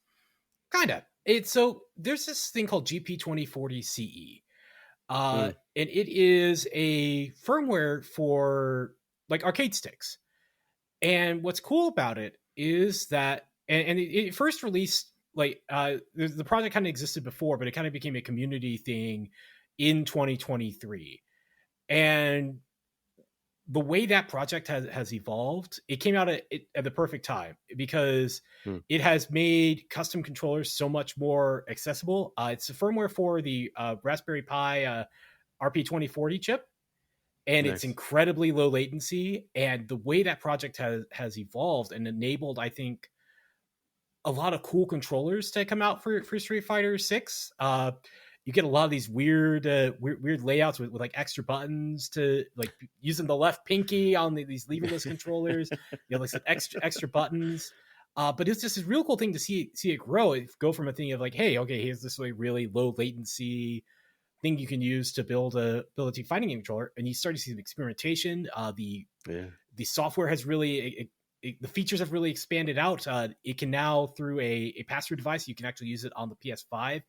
kind of. So there's this thing called GP 2040 CE. And it is a firmware for, like, arcade sticks. And what's cool about it is that, and it first released, like, the project kind of existed before, but it kind of became a community thing in 2023. And the way that project has evolved, it came out at the perfect time, because it has made custom controllers so much more accessible. It's a firmware for the Raspberry Pi RP2040 chip, and it's incredibly low latency. And the way that project has evolved and enabled, I think, a lot of cool controllers to come out for Street Fighter 6. You get a lot of these weird layouts with like extra buttons, to, like, using the left pinky on these leverless controllers. Like some extra buttons. But it's just a real cool thing to see it grow. Go from a thing of like, hey, okay, here's this like really low latency thing you can use to build a team fighting game controller, and you start to see some experimentation. The software has really the features have really expanded out. It can now, through a pass-through device, you can actually use it on the PS5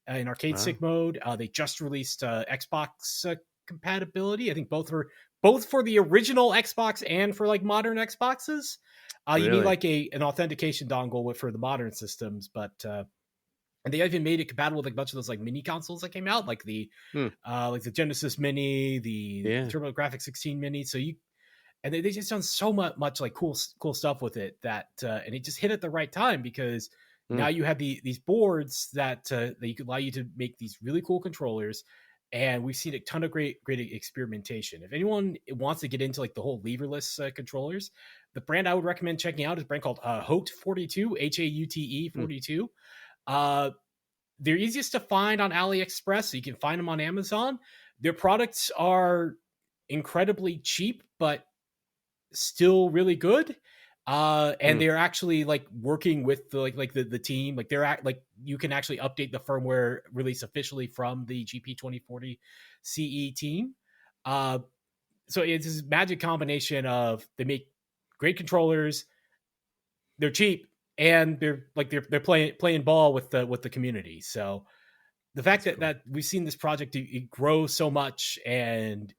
in arcade stick mode. They just released Xbox compatibility. I think both for the original Xbox and for, like, modern Xboxes. You need like an authentication dongle for the modern systems, but and they even made it compatible with like a bunch of those like mini consoles that came out, like the Genesis Mini, the TurboGrafx 16 Mini. So they just done so much like cool stuff with it, that and it just hit at the right time, because now you have these boards that allow you to make these really cool controllers. And we've seen a ton of great experimentation. If anyone wants to get into like the whole leverless controllers, the brand I would recommend checking out is a brand called Haute 42, HAUTE 42. They're easiest to find on AliExpress, so you can find them on Amazon. Their products are incredibly cheap, but still really good. And they're actually like working with the team. Like you can actually update the firmware release officially from the GP 2040 CE team. So it's this magic combination of, they make great controllers, they're cheap, and they're playing ball with the community. So the fact that we've seen this project it grow so much, and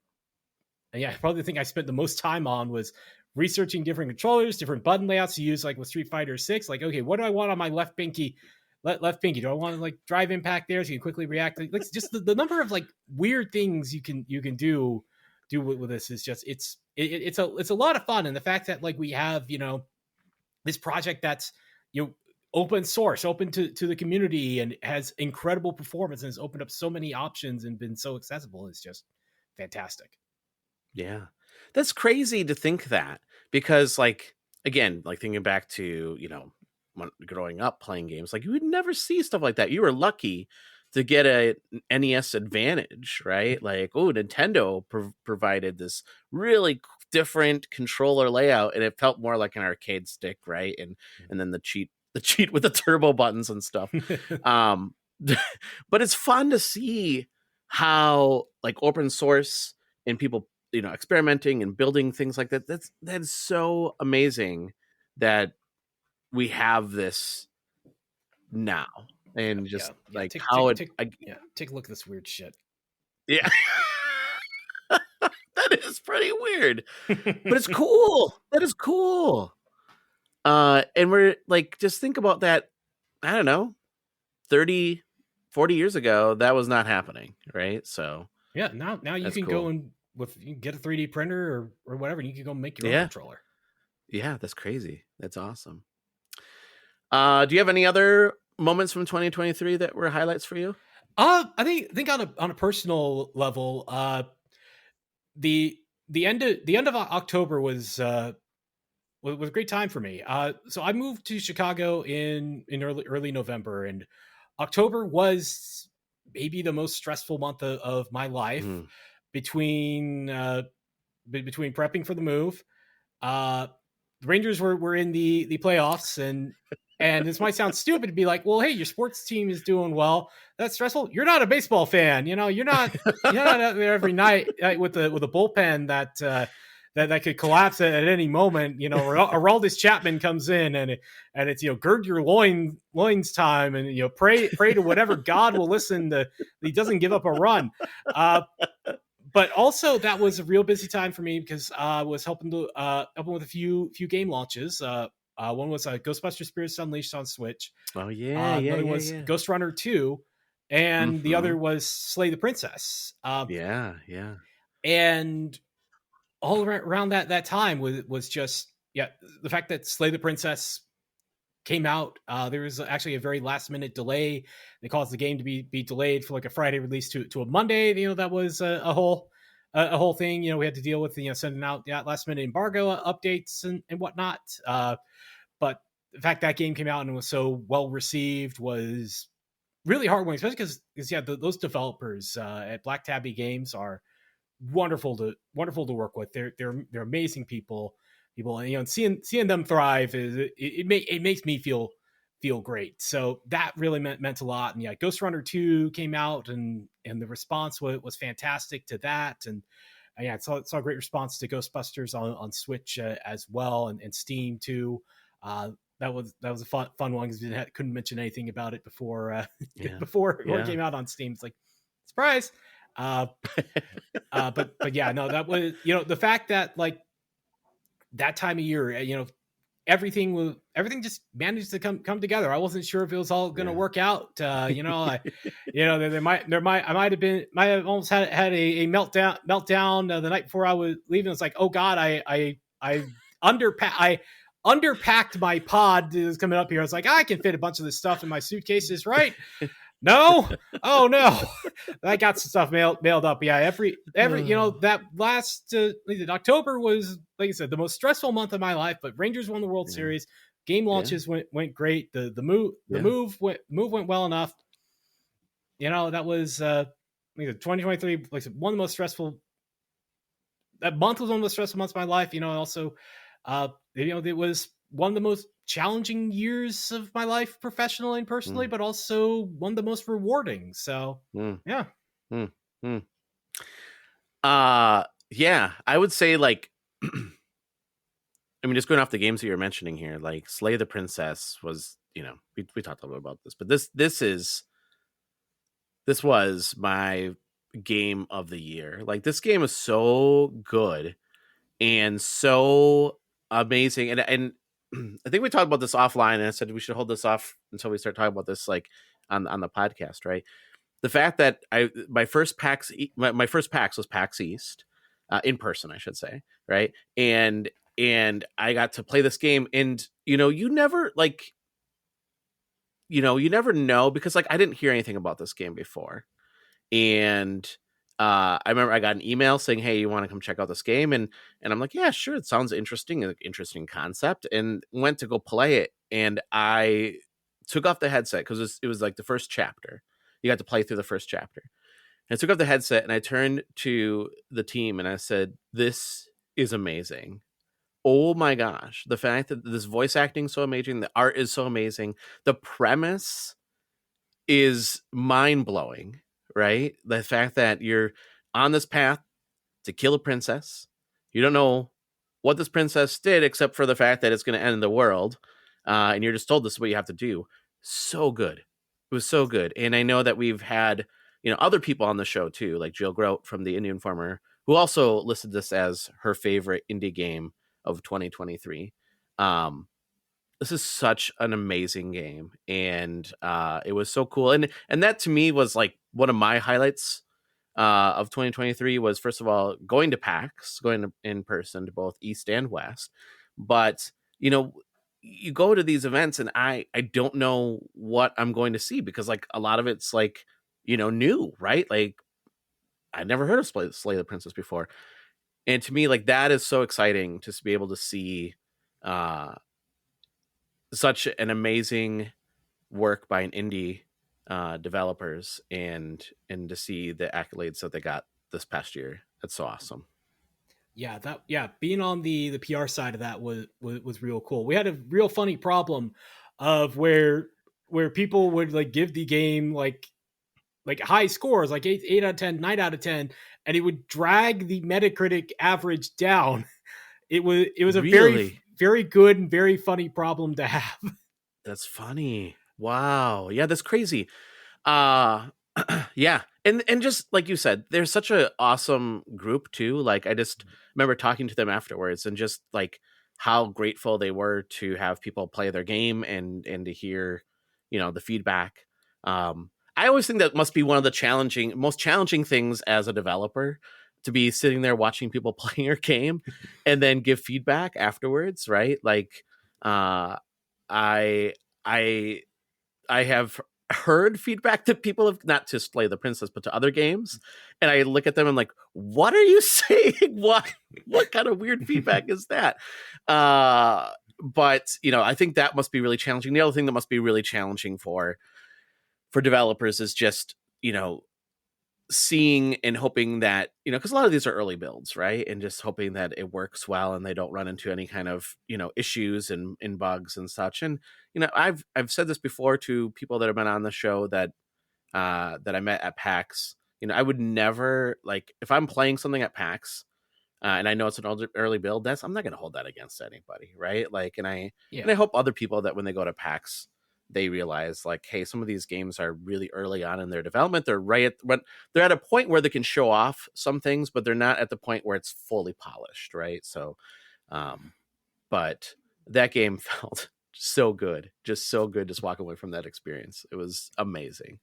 yeah, probably the thing I spent the most time on was researching different controllers, different button layouts to use, like with Street Fighter 6. Like, okay, what do I want on my left pinky? Left pinky. Do I want to like drive impact there so you can quickly react? Like just the number of like weird things you can do with this is just it's a lot of fun. And the fact that like we have this project that's open source, open to the community, and has incredible performance, and has opened up so many options and been so accessible is just fantastic. Yeah, that's crazy to think that, because like, again, like thinking back to, growing up playing games, like you would never see stuff like that. You were lucky to get a NES Advantage, right? Like, oh, Nintendo provided this really different controller layout, and it felt more like an arcade stick, right? And then the cheat with the turbo buttons and stuff. But it's fun to see how like open source and people, experimenting and building things like that. That's so amazing that we have this now. And just take a look at this weird shit. Yeah. That is pretty weird. But it's cool. That is cool. And we're like, just think about that. I don't know, 30, 40 years ago, that was not happening. Right. So yeah, now you can go and you can get a 3D printer or whatever, and you can go make your own controller. Yeah. That's crazy. That's awesome. Do you have any other moments from 2023 that were highlights for you? I think on a personal level, the end of October was a great time for me. So I moved to Chicago in early November, and October was maybe the most stressful month of my life. Between prepping for the move, the Rangers were in the playoffs, and this might sound stupid to be like, well, hey, your sports team is doing well. That's stressful. You're not a baseball fan. You're not out there every night with a bullpen that could collapse at any moment. Aroldis Chapman comes in and it's, gird your loins time, and, pray to whatever God will listen to. He doesn't give up a run. But also that was a real busy time for me because I was helping with a few game launches. One was Ghostbusters Spirits Unleashed on Switch. Oh yeah, another was Ghost Runner 2, and the other was Slay the Princess. Yeah. And all around that time was just the fact that Slay the Princess came out. There was actually a very last minute delay. They caused the game to be delayed for like a Friday release to a Monday. That was a whole thing. We had to deal with sending out last minute embargo updates and whatnot. But the fact that game came out and was so well received was really heartwarming, especially because those developers at Black Tabby Games are wonderful to work with. They're amazing people, and seeing them thrive it makes me feel great. So that really meant a lot. And Ghost Runner 2 came out, and the response was fantastic to that. And saw a great response to Ghostbusters on Switch as well, and Steam too. That was a fun one because we couldn't mention anything about it before it came out on Steam. It's like, surprise. But that was the fact that like that time of year, everything just managed to come together. I wasn't sure if it was all going to work out. I might have almost had a meltdown the night before I was leaving. It's like, oh God, I underpacked my pod that was coming up here. I was like, I can fit a bunch of this stuff in my suitcases, right? No. Oh no. I got some stuff mailed up. Yeah. Every that last October was, like I said, the most stressful month of my life, but Rangers won the World Series. Game launches went great. The move went well enough. That was 2023, like I said, one of the most stressful. That month was one of the most stressful months of my life. Also, it was one of the most challenging years of my life professionally and personally, but also one of the most rewarding. So yeah. I would say like, just going off the games that you're mentioning here, like Slay the Princess was, we talked a little about this, but this was my game of the year. Like this game is so good and so amazing. And I think we talked about this offline, and I said we should hold this off until we start talking about this like on the podcast, right? The fact that my first PAX was PAX East, in person, I should say, right? And I got to play this game, and you never know, because like I didn't hear anything about this game before, and I remember I got an email saying, "Hey, you want to come check out this game?" And I'm like, "Yeah, sure. It sounds interesting. An interesting concept." And went to go play it, and I took off the headset because it was like the first chapter. You got to play through the first chapter. And I took off the headset and I turned to the team and I said, "This is amazing. Oh my gosh. The fact that this voice acting is so amazing, the art is so amazing, the premise is mind-blowing, right? The fact that you're on this path to kill a princess. You don't know what this princess did except for the fact that it's going to end the world. And you're just told this is what you have to do." So good. It was so good. And I know that we've had, other people on the show too, like Jill Grote from the Indie Informer, who also listed this as her favorite indie game of 2023. This is such an amazing game, and it was so cool. And that to me was like one of my highlights of 2023 was, first of all, going to PAX, going in person to both East and West. But, you go to these events and I don't know what I'm going to see because like a lot of it's like, new, right? Like I'd never heard of Slay the Princess before. And to me, like that is so exciting to be able to see such an amazing work by an indie developers and to see the accolades that they got this past year. That's so awesome. Being on the PR side of that was real cool. We had a real funny problem of where people would like give the game like high scores, like 8 out of 10, 9 out of 10, and it would drag the Metacritic average down. It was a very, very good and very funny problem to have. That's funny. Wow. Yeah, that's crazy. Yeah. And just like you said, they're such an awesome group too. Like I just remember talking to them afterwards and just like how grateful they were to have people play their game and to hear, the feedback. I always think that must be one of the most challenging things as a developer, to be sitting there watching people play your game and then give feedback afterwards. Right. Like, I have heard feedback that people have, not to Slay the Princess, but to other games. And I look at them and I'm like, what are you saying? What kind of weird feedback is that? But, I think that must be really challenging. The other thing that must be really challenging for developers is just, seeing and hoping that, because a lot of these are early builds, right? And just hoping that it works well and they don't run into any kind of, issues and bugs and such. And, I've said this before to people that have been on the show that I met at PAX. I would never, like, if I'm playing something at PAX and I know it's an early build, I'm not going to hold that against anybody, right? Like, and I hope other people that when they go to PAX, they realize like, hey, some of these games are really early on in their development. They're at a point where they can show off some things, but they're not at the point where it's fully polished, right? So, but that game felt so good, just walking away from that experience. It was amazing.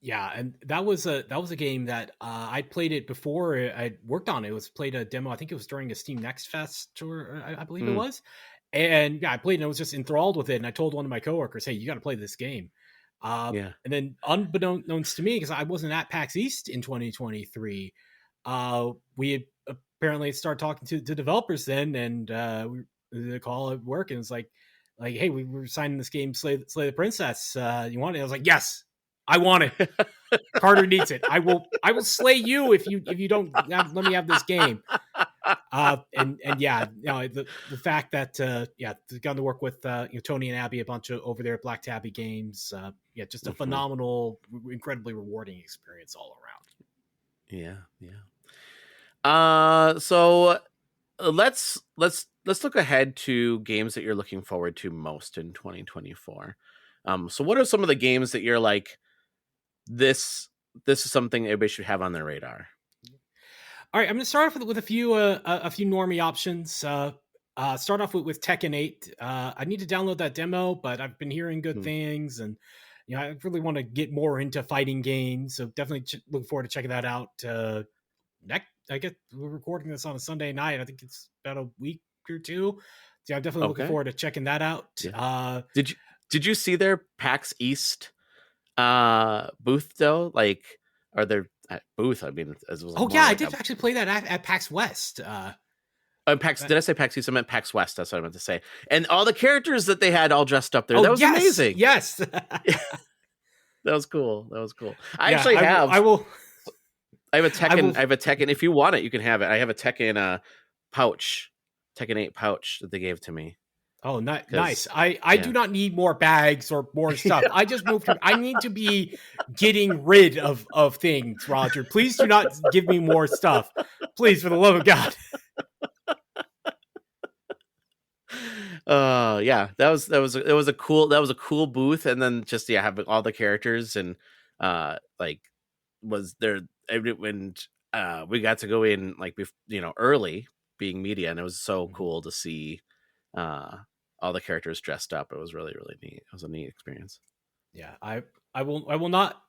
Yeah, and that was a game that I played it before I worked on it. It was played a demo. I think it was during a Steam Next Fest, or I believe it was. And I played and I was just enthralled with it. And I told one of my coworkers, "Hey, you got to play this game." And then unbeknownst to me, because I wasn't at PAX East in 2023, we had apparently started talking to developers then, and the call at work, and it's like, "Hey, we were signing this game, Slay the Princess. You want it?" I was like, "Yes, I want it. Carter needs it. I will slay you if you don't let me have this game." The fact that they've gotten to work with Tony and Abby a bunch of over there at Black Tabby Games, just a phenomenal, incredibly rewarding experience all around. So let's look ahead to games that you're looking forward to most in 2024. So what are some of the games that you're like, this is something everybody should have on their radar? All right, I'm going to start off with a few normie options. Start off with Tekken 8. I need to download that demo, but I've been hearing good things, and I really want to get more into fighting games. So definitely looking forward to checking that out. I guess we're recording this on a Sunday night. I think it's about a week or two. So I'm definitely looking forward to checking that out. Yeah. Did you see their PAX East booth though? Like, are there? booth. I mean, it was Oh yeah, I did actually play that at PAX West. Did I say PAX East? I meant PAX West. That's what I meant to say. And all the characters that they had all dressed up there. That was amazing. Yes. That was cool. I Yeah, actually have. I will. I have a Tekken. I have a Tekken. If you want it, you can have it. I have a Tekken pouch, Tekken 8 pouch that they gave to me. Oh, nice. I do not need more bags or more stuff. I just moved here. I need to be getting rid of things, Roger. Please do not give me more stuff. Please, for the love of God. Yeah, that was a cool booth, and then just having all the characters and was there when we got to go in early being media, and it was so cool to see all the characters dressed up. It was really, really neat. It was a neat experience. Yeah, I will not.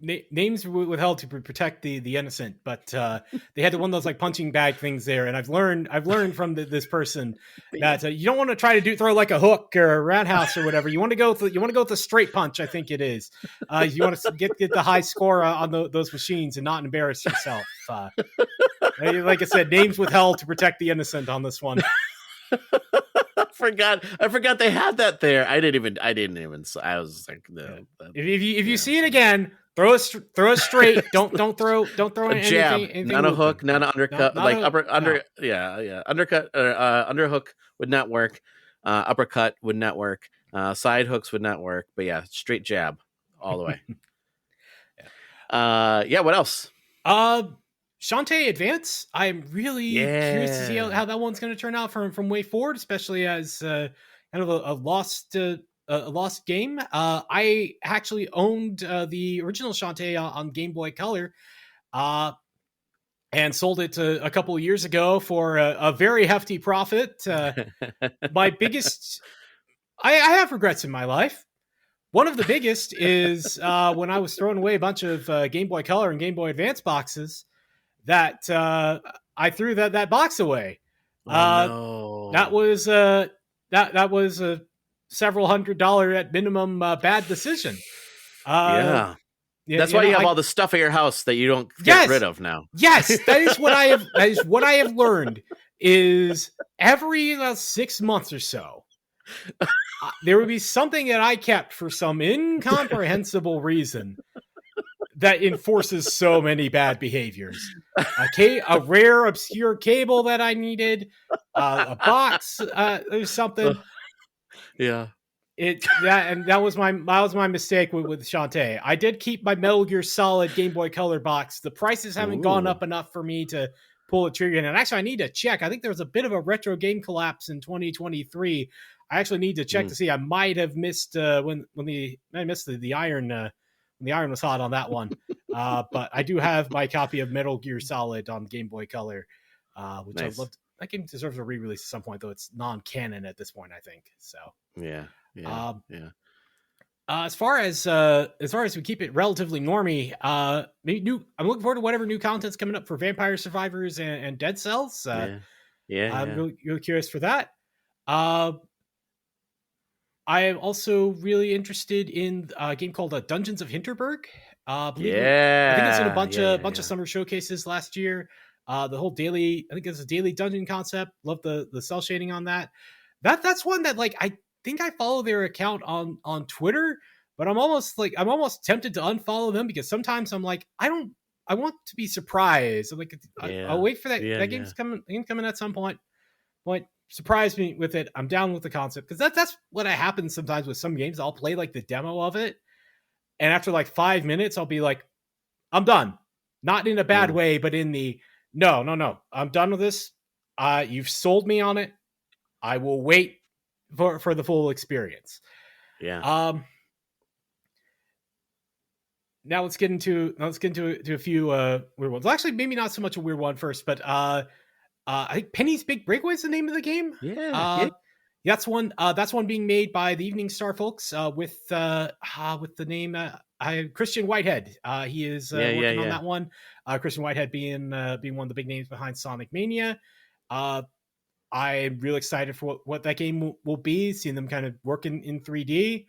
Names were withheld to protect the innocent, but they had one of those like punching bag things there, and I've learned from this person that you don't want to try to throw like a hook or a roundhouse or whatever. You want to go with the straight punch. I think it is. You want to get the high score on those machines and not embarrass yourself. Like I said, names withheld to protect the innocent on this one. I forgot they had that there. I didn't even. I was like, no. If you see it again, throw it straight. Don't throw a jab, anything not a hook, not an undercut. Undercut underhook would not work. Uppercut would not work. Side hooks would not work. But yeah, straight jab all the way. What else? Shantae Advance. I'm really curious to see how that one's going to turn out from Way Forward, especially as kind of a lost game. I actually owned the original Shantae on Game Boy Color, and sold it a couple of years ago for a very hefty profit. My biggest, I have regrets in my life. One of the biggest is when I was throwing away a bunch of Game Boy Color and Game Boy Advance boxes. That I threw that box away. No. That was a several $100 at minimum bad decision. That's why you have all the stuff at your house that you don't get rid of now. Yes, that is what I have. That is what I have learned. Is every 6 months or so, there would be something that I kept for some incomprehensible reason. That enforces so many bad behaviors. A rare, obscure cable that I needed, a box, or something. Yeah, that was my mistake with Shantae. I did keep my Metal Gear Solid Game Boy Color box. The prices haven't gone up enough for me to pull a trigger in. And actually, I need to check. I think there was a bit of a retro game collapse in 2023. I actually need to check to see. I might have missed when the iron. The iron was hot on that one, but I do have my copy of Metal Gear Solid on Game Boy Color, which I loved. That game deserves a re-release at some point, though it's non-canon at this point, I think. So yeah. As far as we keep it relatively normy, I'm looking forward to whatever new content's coming up for Vampire Survivors and Dead Cells. I'm really curious for that. I am also really interested in a game called Dungeons of Hinterberg. I think it's in a bunch of summer showcases last year. The whole daily, I think it's a daily dungeon concept. Love the cell shading on that. That's one that I think I follow their account on Twitter, but I'm almost tempted to unfollow them because sometimes I'm like, I want to be surprised. I'm like, I'll wait for that. That game's coming at some point. Surprise me with it. I'm down with the concept because that's what happens sometimes with some games. I'll play the demo of it, and after 5 minutes, I'll be like, I'm done. Not in a bad way, but in the no. I'm done with this. You've sold me on it. I will wait for the full experience. Yeah. Now let's get into a few weird ones. Well, actually, maybe not so much a weird one first, but I think Penny's Big Breakaway is the name of the game. That's one being made by the Evening Star folks with the name Christian Whitehead. He is working on that one. Christian Whitehead being one of the big names behind Sonic Mania. I'm really excited for what that game will be. Seeing them kind of working in 3D.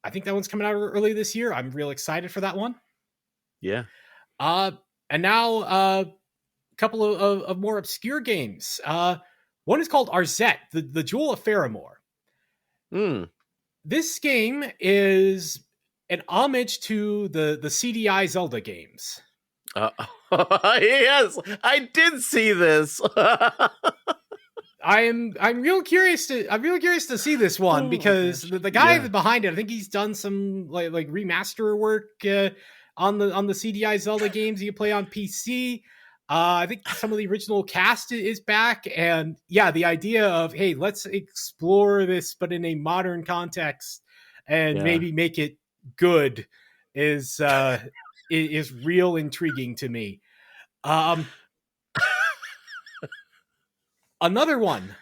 I think that one's coming out early this year. I'm real excited for that one. Yeah. And now a couple of more obscure games. One is called Arzette, the Jewel of Faramore. This game is an homage to the CDI Zelda games. Yes, I did see this. I'm real curious to see this one because the guy behind it, I think he's done some like remaster work on the CDI Zelda games you can play on PC. I think some of the original cast is back, and the idea of, hey, let's explore this but in a modern context and maybe make it good is real intriguing to me. Another one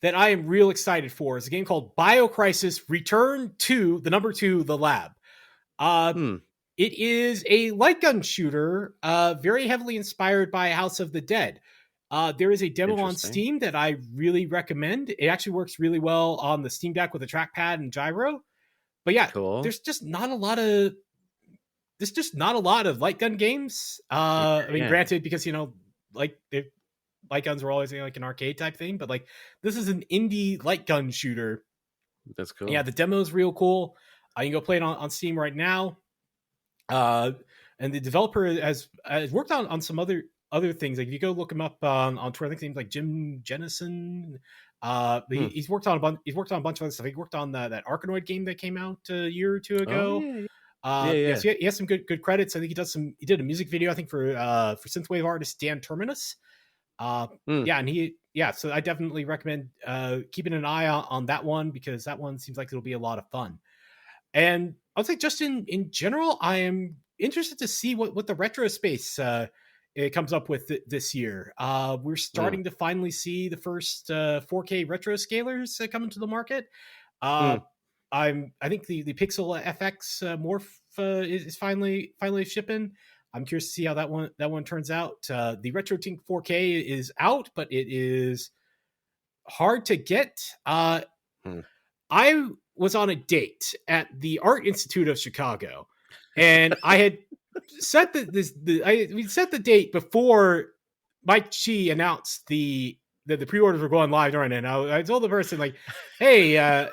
that I am real excited for is a game called BioCrisis Return to the number 2, The Lab. It is a light gun shooter, very heavily inspired by House of the Dead. There is a demo on Steam that I really recommend. It actually works really well on the Steam Deck with a trackpad and gyro. But there's just not a lot of light gun games. I mean, granted, because light guns were always like an arcade type thing, but like this is an indie light gun shooter. That's cool. Yeah, the demo is real cool. You can go play it on Steam right now. And the developer has worked on some other things. Like if you go look him up on Twitter, I think his name's like Jim Jennison. He's worked on a bunch of other stuff. He worked on that Arkanoid game that came out a year or two ago. So he has some good credits. I think he did a music video, I think, for synthwave artist Dan Terminus. So I definitely recommend keeping an eye on that one because that one seems like it'll be a lot of fun. And I would say just in general, I am interested to see what the retro space it comes up with this year. We're starting to finally see the first 4K retro scalers coming to the market. I think the Pixel FX Morph is finally shipping. I'm curious to see how that one turns out. The RetroTink 4K is out, but it is hard to get. I was on a date at the Art Institute of Chicago, and I had set we set the date before Mike Chi announced that the pre-orders were going live during it. And I told the person like, hey,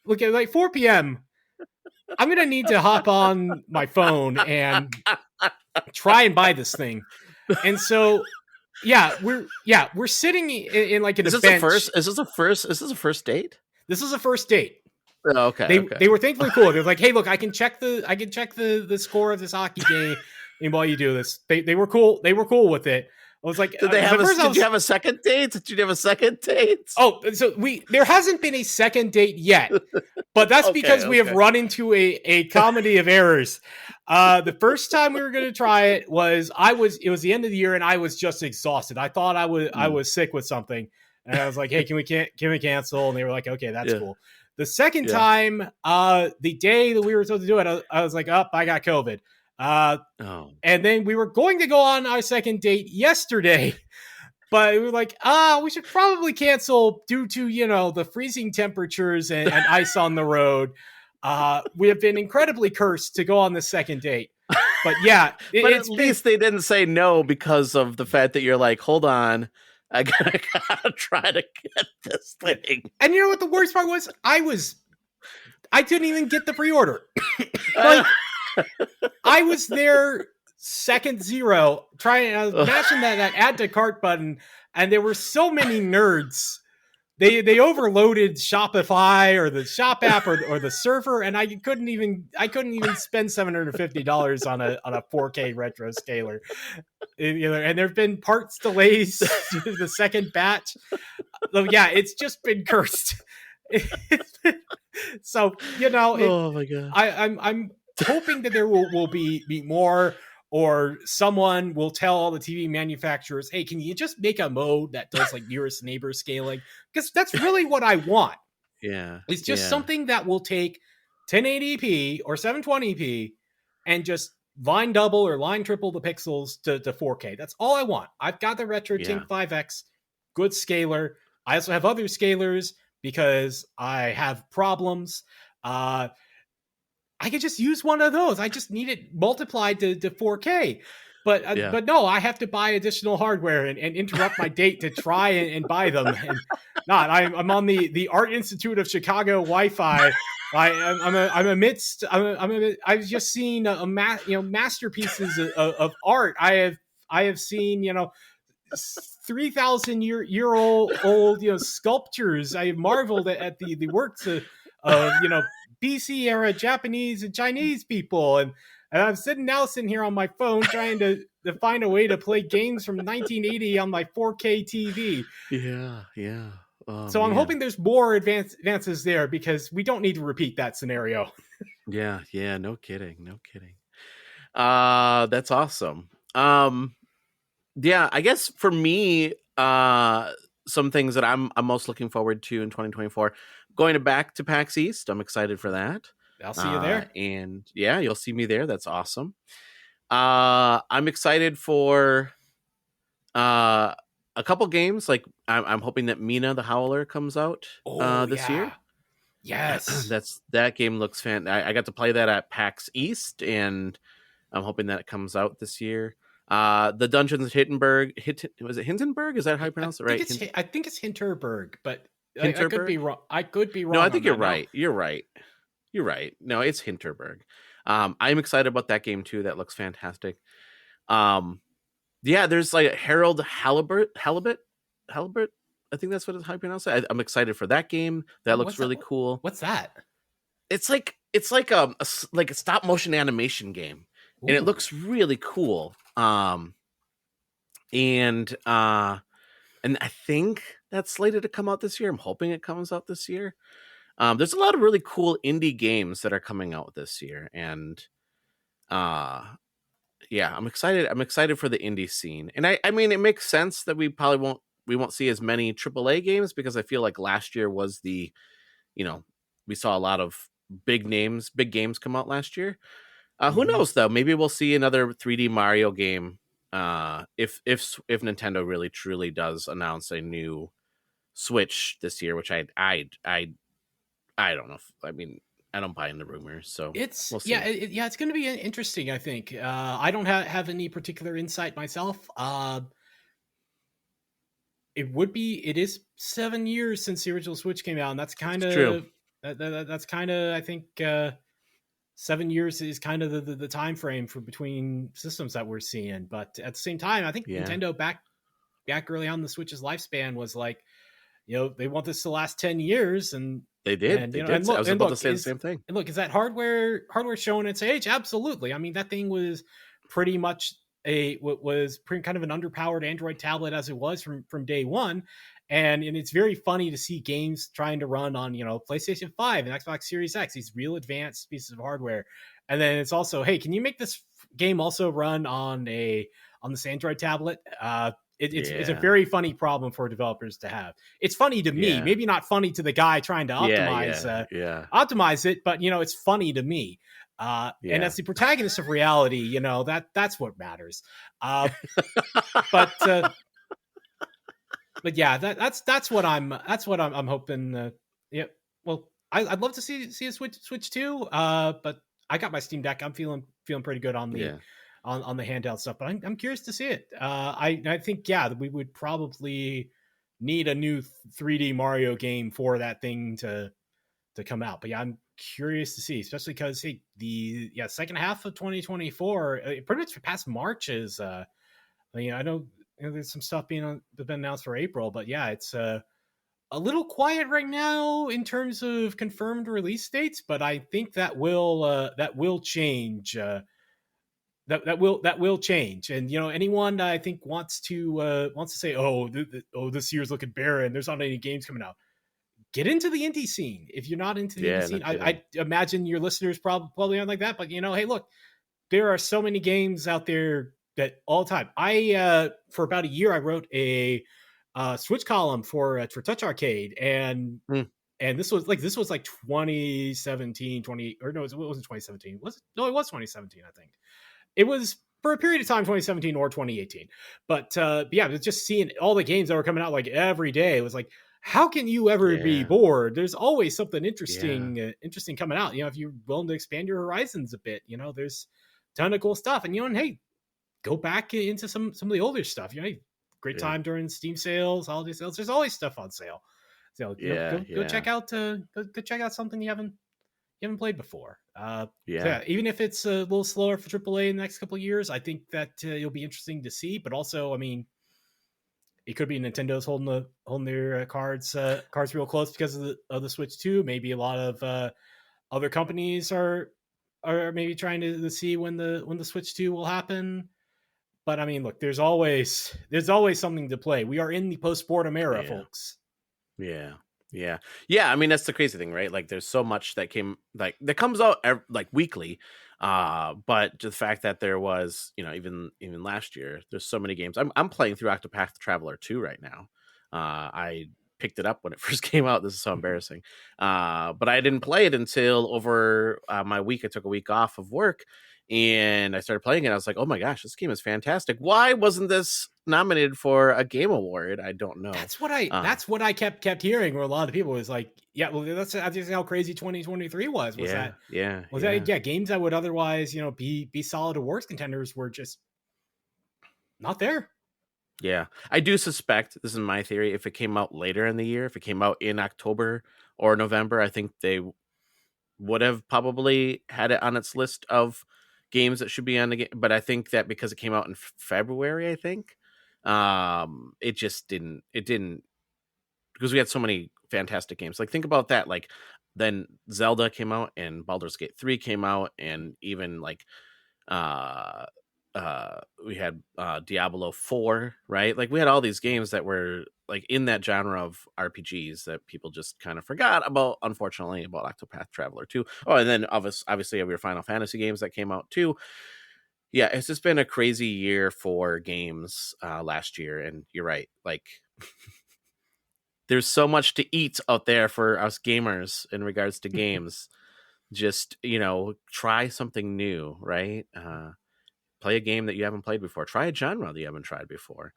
look at like 4 p.m. I'm going to need to hop on my phone and try and buy this thing. And so, we're sitting in like an event. Is this a first date? This is a first date. Oh, okay. They were thankfully cool. They're like, hey, look, I can check the score of this hockey game and while you do this. They were cool. They were cool with it. I was like, did you have a second date? Did you have a second date? Oh, so there hasn't been a second date yet, but that's because we have run into a comedy of errors. The first time we were going to try it it was the end of the year and I was just exhausted. I thought I was sick with something. And I was like, hey, can we cancel? And they were like, okay, that's cool. The second time, the day that we were supposed to do it, I was like, I got COVID. And then we were going to go on our second date yesterday, but we were like, we should probably cancel due to, the freezing temperatures and ice on the road. We have been incredibly cursed to go on the second date. But but at least they didn't say no because of the fact that you're like, hold on, I gotta try to get this thing. And you know what the worst part was? I didn't even get the pre-order. Like, I was there second zero trying. I was mashing that add to cart button, and there were so many nerds. They overloaded Shopify or the shop app or the server, and I couldn't even spend $750 on a 4K retro scaler. And there have been parts delays to the second batch. So it's just been cursed. So oh my god, I'm hoping that there will be more, or someone will tell all the TV manufacturers, hey, can you just make a mode that does like nearest neighbor scaling? Because that's really what I want. Yeah. It's just something that will take 1080p or 720p and just line double or line triple the pixels to 4K. That's all I want. I've got the RetroTink 5X, good scaler. I also have other scalers because I have problems. I could just use one of those. I just need it multiplied to 4K. But no, I have to buy additional hardware and interrupt my date to try and buy them. And I'm on the Art Institute of Chicago Wi-Fi. I've just seen masterpieces of art. I have seen 3,000 year old sculptures. I have marveled at the works of BC era Japanese and Chinese people, and I'm sitting here on my phone trying to find a way to play games from 1980 on my 4K TV. Yeah. Oh, so I'm hoping there's more advances there, because we don't need to repeat that scenario. Yeah. No kidding. That's awesome. Yeah, I guess for me, some things that I'm most looking forward to in 2024, going back to PAX East. I'm excited for that. I'll see you there. And yeah, you'll see me there. That's awesome. I'm excited for a couple games. Like I'm hoping that Mina the Howler comes out this year. Yes. That game looks fantastic. I got to play that at PAX East, and I'm hoping that it comes out this year. The Dungeons of Hindenburg. Was it Hindenburg? Is that how you pronounce it? Right? I think it's Hinterberg, but Hinterberg? I could be wrong. I could be wrong. No, I think you're right. You're right. No, it's Hinterberg. I'm excited about that game too. That looks fantastic. Yeah, there's like Harold Halibut. I think that's how you pronounce it. I'm excited for that game. That looks really cool. What's that? It's like a stop motion animation game. Ooh. And it looks really cool. And I think that's slated to come out this year. I'm hoping it comes out this year. There's a lot of really cool indie games that are coming out this year, and yeah, I'm excited. I'm excited for the indie scene, and I mean, it makes sense that we won't see as many AAA games, because I feel like last year was we saw a lot of big games come out last year. Who knows though? Maybe we'll see another 3D Mario game. If Nintendo really truly does announce a new Switch this year, which I don't know. I don't buy into rumors, so we'll see. It's going to be interesting. I think I don't have any particular insight myself. It is 7 years since the original Switch came out, and that's kind of true. That's kind of, I think 7 years is kind of the time frame for between systems that we're seeing. But at the same time, I think Nintendo back early on the Switch's lifespan was like, they want this to last 10 years, and they did. And, I was about to say the same thing. And look, is that hardware showing its age? Absolutely. I mean, that thing was pretty much kind of an underpowered Android tablet as it was from day one. And it's very funny to see games trying to run on, PlayStation 5 and Xbox Series X, these real advanced pieces of hardware. And then it's also, hey, can you make this game also run on this Android tablet? It's a very funny problem for developers to have. It's funny to me, maybe not funny to the guy trying to optimize it, but it's funny to me. And as the protagonist of reality, that's what matters. But yeah, that's what I'm hoping. Well, I'd love to see a Switch too. But I got my Steam Deck. I'm feeling pretty good on the on the handheld stuff. But I'm curious to see it. I think we would probably need a new 3D Mario game for that thing to come out. But yeah, I'm curious to see, especially because the second half of 2024, pretty much past March is. I know. There's some stuff been announced for April, but yeah, it's a little quiet right now in terms of confirmed release dates. But I think that will change. That will change. And anyone I think wants to say, this year's looking barren, there's not any games coming out. Get into the indie scene. If you're not into the indie scene, I imagine your listeners probably aren't like that. But hey, look, there are so many games out there. That all the time. I for about a year I wrote a Switch column for Touch Arcade, and this was like 2017, it wasn't 2017. Was it? No, it was 2017. I think it was for a period of time 2017 or 2018. But yeah, just seeing all the games that were coming out like every day, it was like, how can you ever be bored? There's always something interesting coming out. If you're willing to expand your horizons a bit, there's a ton of cool stuff. And and hey, go back into some of the older stuff. Great time during Steam sales, holiday sales. There's always stuff on sale. So go check out go check out something you haven't played before. So even if it's a little slower for AAA in the next couple of years, I think that it'll be interesting to see. But also, I mean, it could be Nintendo's holding their cards real close because of the Switch 2. Maybe a lot of other companies are maybe trying to see when the Switch 2 will happen. But I mean, look, there's always something to play. We are in the post-mortem era, folks. Yeah. I mean, that's the crazy thing, right? Like, there's so much that comes out like weekly. But the fact that there was, even last year, there's so many games. I'm playing through Octopath Traveler 2 right now. I picked it up when it first came out. This is so embarrassing. But I didn't play it until over my week. I took a week off of work and I started playing it. I was like, oh my gosh, this game is fantastic. Why wasn't this nominated for a game award? I don't know. That's what I kept hearing, where a lot of people was like, yeah, well, that's how crazy 2023 was. Games that would otherwise, be solid awards contenders were just not there. Yeah, I do suspect, this is my theory, if it came out later in the year, if it came out in October or November, I think they would have probably had it on its list of games that should be on the game. But I think that because it came out in February, I think it didn't, because we had so many fantastic games. Like, think about that. Like, then Zelda came out and Baldur's Gate 3 came out, and even like we had Diablo 4, right? Like, we had all these games that were like in that genre of RPGs that people just kind of forgot about, unfortunately, about Octopath Traveler 2. Oh, and then obviously we have your Final Fantasy games that came out too. Yeah, it's just been a crazy year for games last year. And you're right, like there's so much to eat out there for us gamers in regards to games. Just, try something new, right? Play a game that you haven't played before. Try a genre that you haven't tried before.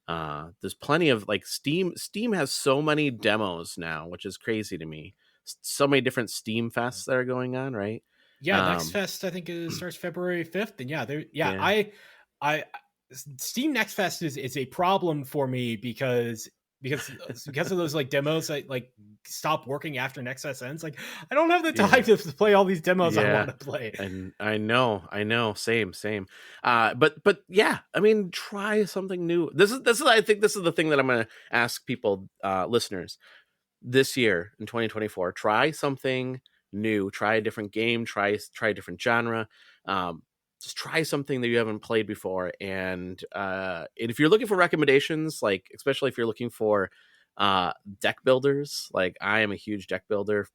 There's plenty of, like, Steam has so many demos now, which is crazy to me. So many different Steam fests that are going on, right? Yeah, Next Fest, I think it starts February 5th. And I Steam Next Fest is a problem for me because of those like demos that like stop working after Next Fest ends. Like, I don't have the time to play all these demos I want to play. And I know, same. But yeah, I mean, try something new. This is I think this is the thing that I'm going to ask people, listeners, this year in 2024. Try something new. Try a different game. Try a different genre. Just try something that you haven't played before. And if you're looking for recommendations, like, especially if you're looking for deck builders, like, I am a huge deck builder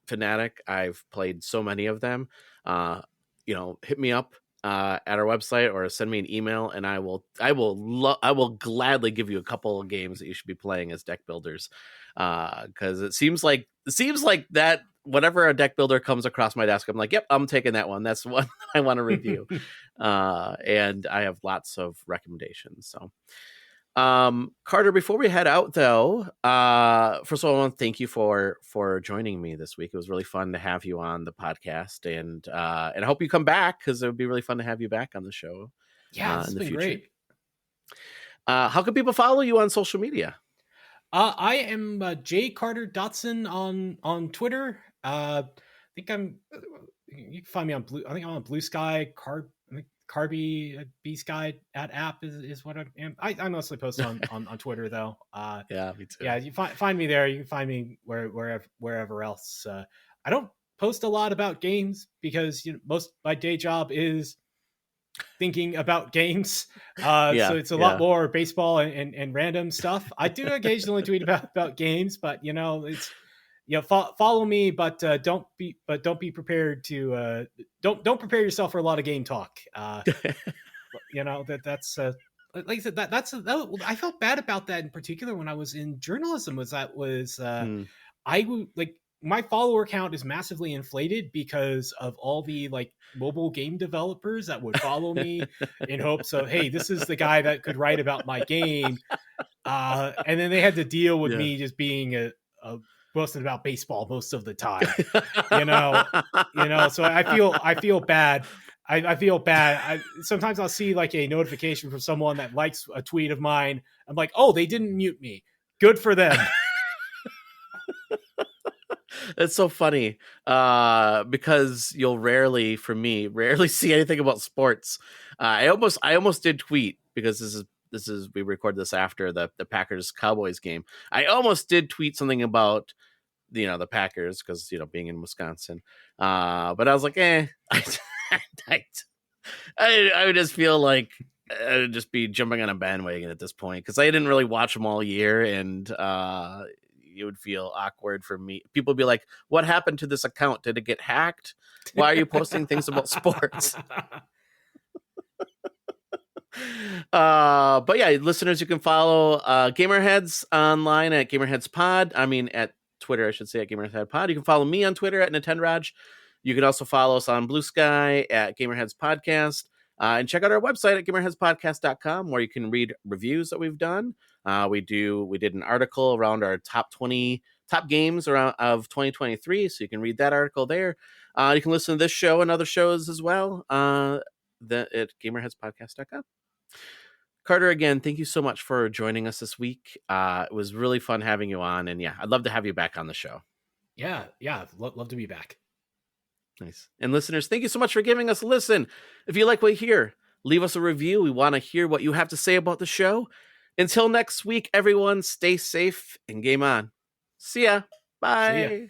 fanatic. I've played so many of them. Hit me up at our website or send me an email, and I will gladly give you a couple of games that you should be playing as deck builders. Because it seems like that. Whenever a deck builder comes across my desk, I'm like, yep, I'm taking that one. That's one I want to review. And I have lots of recommendations. So, Carter, before we head out, though, first of all, I want to thank you for joining me this week. It was really fun to have you on the podcast, and I hope you come back, because it would be really fun to have you back on the show. Yeah, in the been future. Great. How can people follow you on social media? I am J. Carter Dotson on Twitter. I think you can find me on Blue. I think I'm on Blue Sky. Carby B Sky @app is what I am. I mostly post on Twitter though. Yeah, me too. Yeah, you find me there. You can find me wherever else. I don't post a lot about games because most my day job is thinking about games. So it's a lot more baseball and random stuff. I do occasionally tweet about games, but it's follow me, but don't be prepared to don't prepare yourself for a lot of game talk. That's like I said, I felt bad about that in particular when I was in journalism. I would like, my follower count is massively inflated because of all the like mobile game developers that would follow me in hopes of, hey, this is the guy that could write about my game. And then they had to deal with me just being a boasting about baseball most of the time. So I feel bad. I feel bad. Sometimes I'll see like a notification from someone that likes a tweet of mine. I'm like, oh, they didn't mute me. Good for them. It's so funny because you'll rarely see anything about sports. I almost did tweet because this is we record this after the Packers Cowboys game. I almost did tweet something about the Packers because being in Wisconsin. But I was like, I would just feel like I would just be jumping on a bandwagon at this point because I didn't really watch them all year, and it would feel awkward for me. People would be like, "What happened to this account? Did it get hacked? Why are you posting things about sports?" But yeah, listeners, you can follow Gamerheads online at Gamerheads Pod. I mean, at Twitter, I should say, at Gamerheads Pod. You can follow me on Twitter at Nintendroj. You can also follow us on Blue Sky at Gamerheads Podcast. And check out our website at gamerheadspodcast.com where you can read reviews that we've done. We did an article around our top games of 2023, so you can read that article there. You can listen to this show and other shows as well at gamerheadspodcast.com. Carter, again, thank you so much for joining us this week. It was really fun having you on, and yeah, I'd love to have you back on the show. Yeah, love to be back. Nice. And listeners, thank you so much for giving us a listen. If you like what you hear, leave us a review. We want to hear what you have to say about the show. Until next week, everyone, stay safe and game on. See ya. Bye. See ya.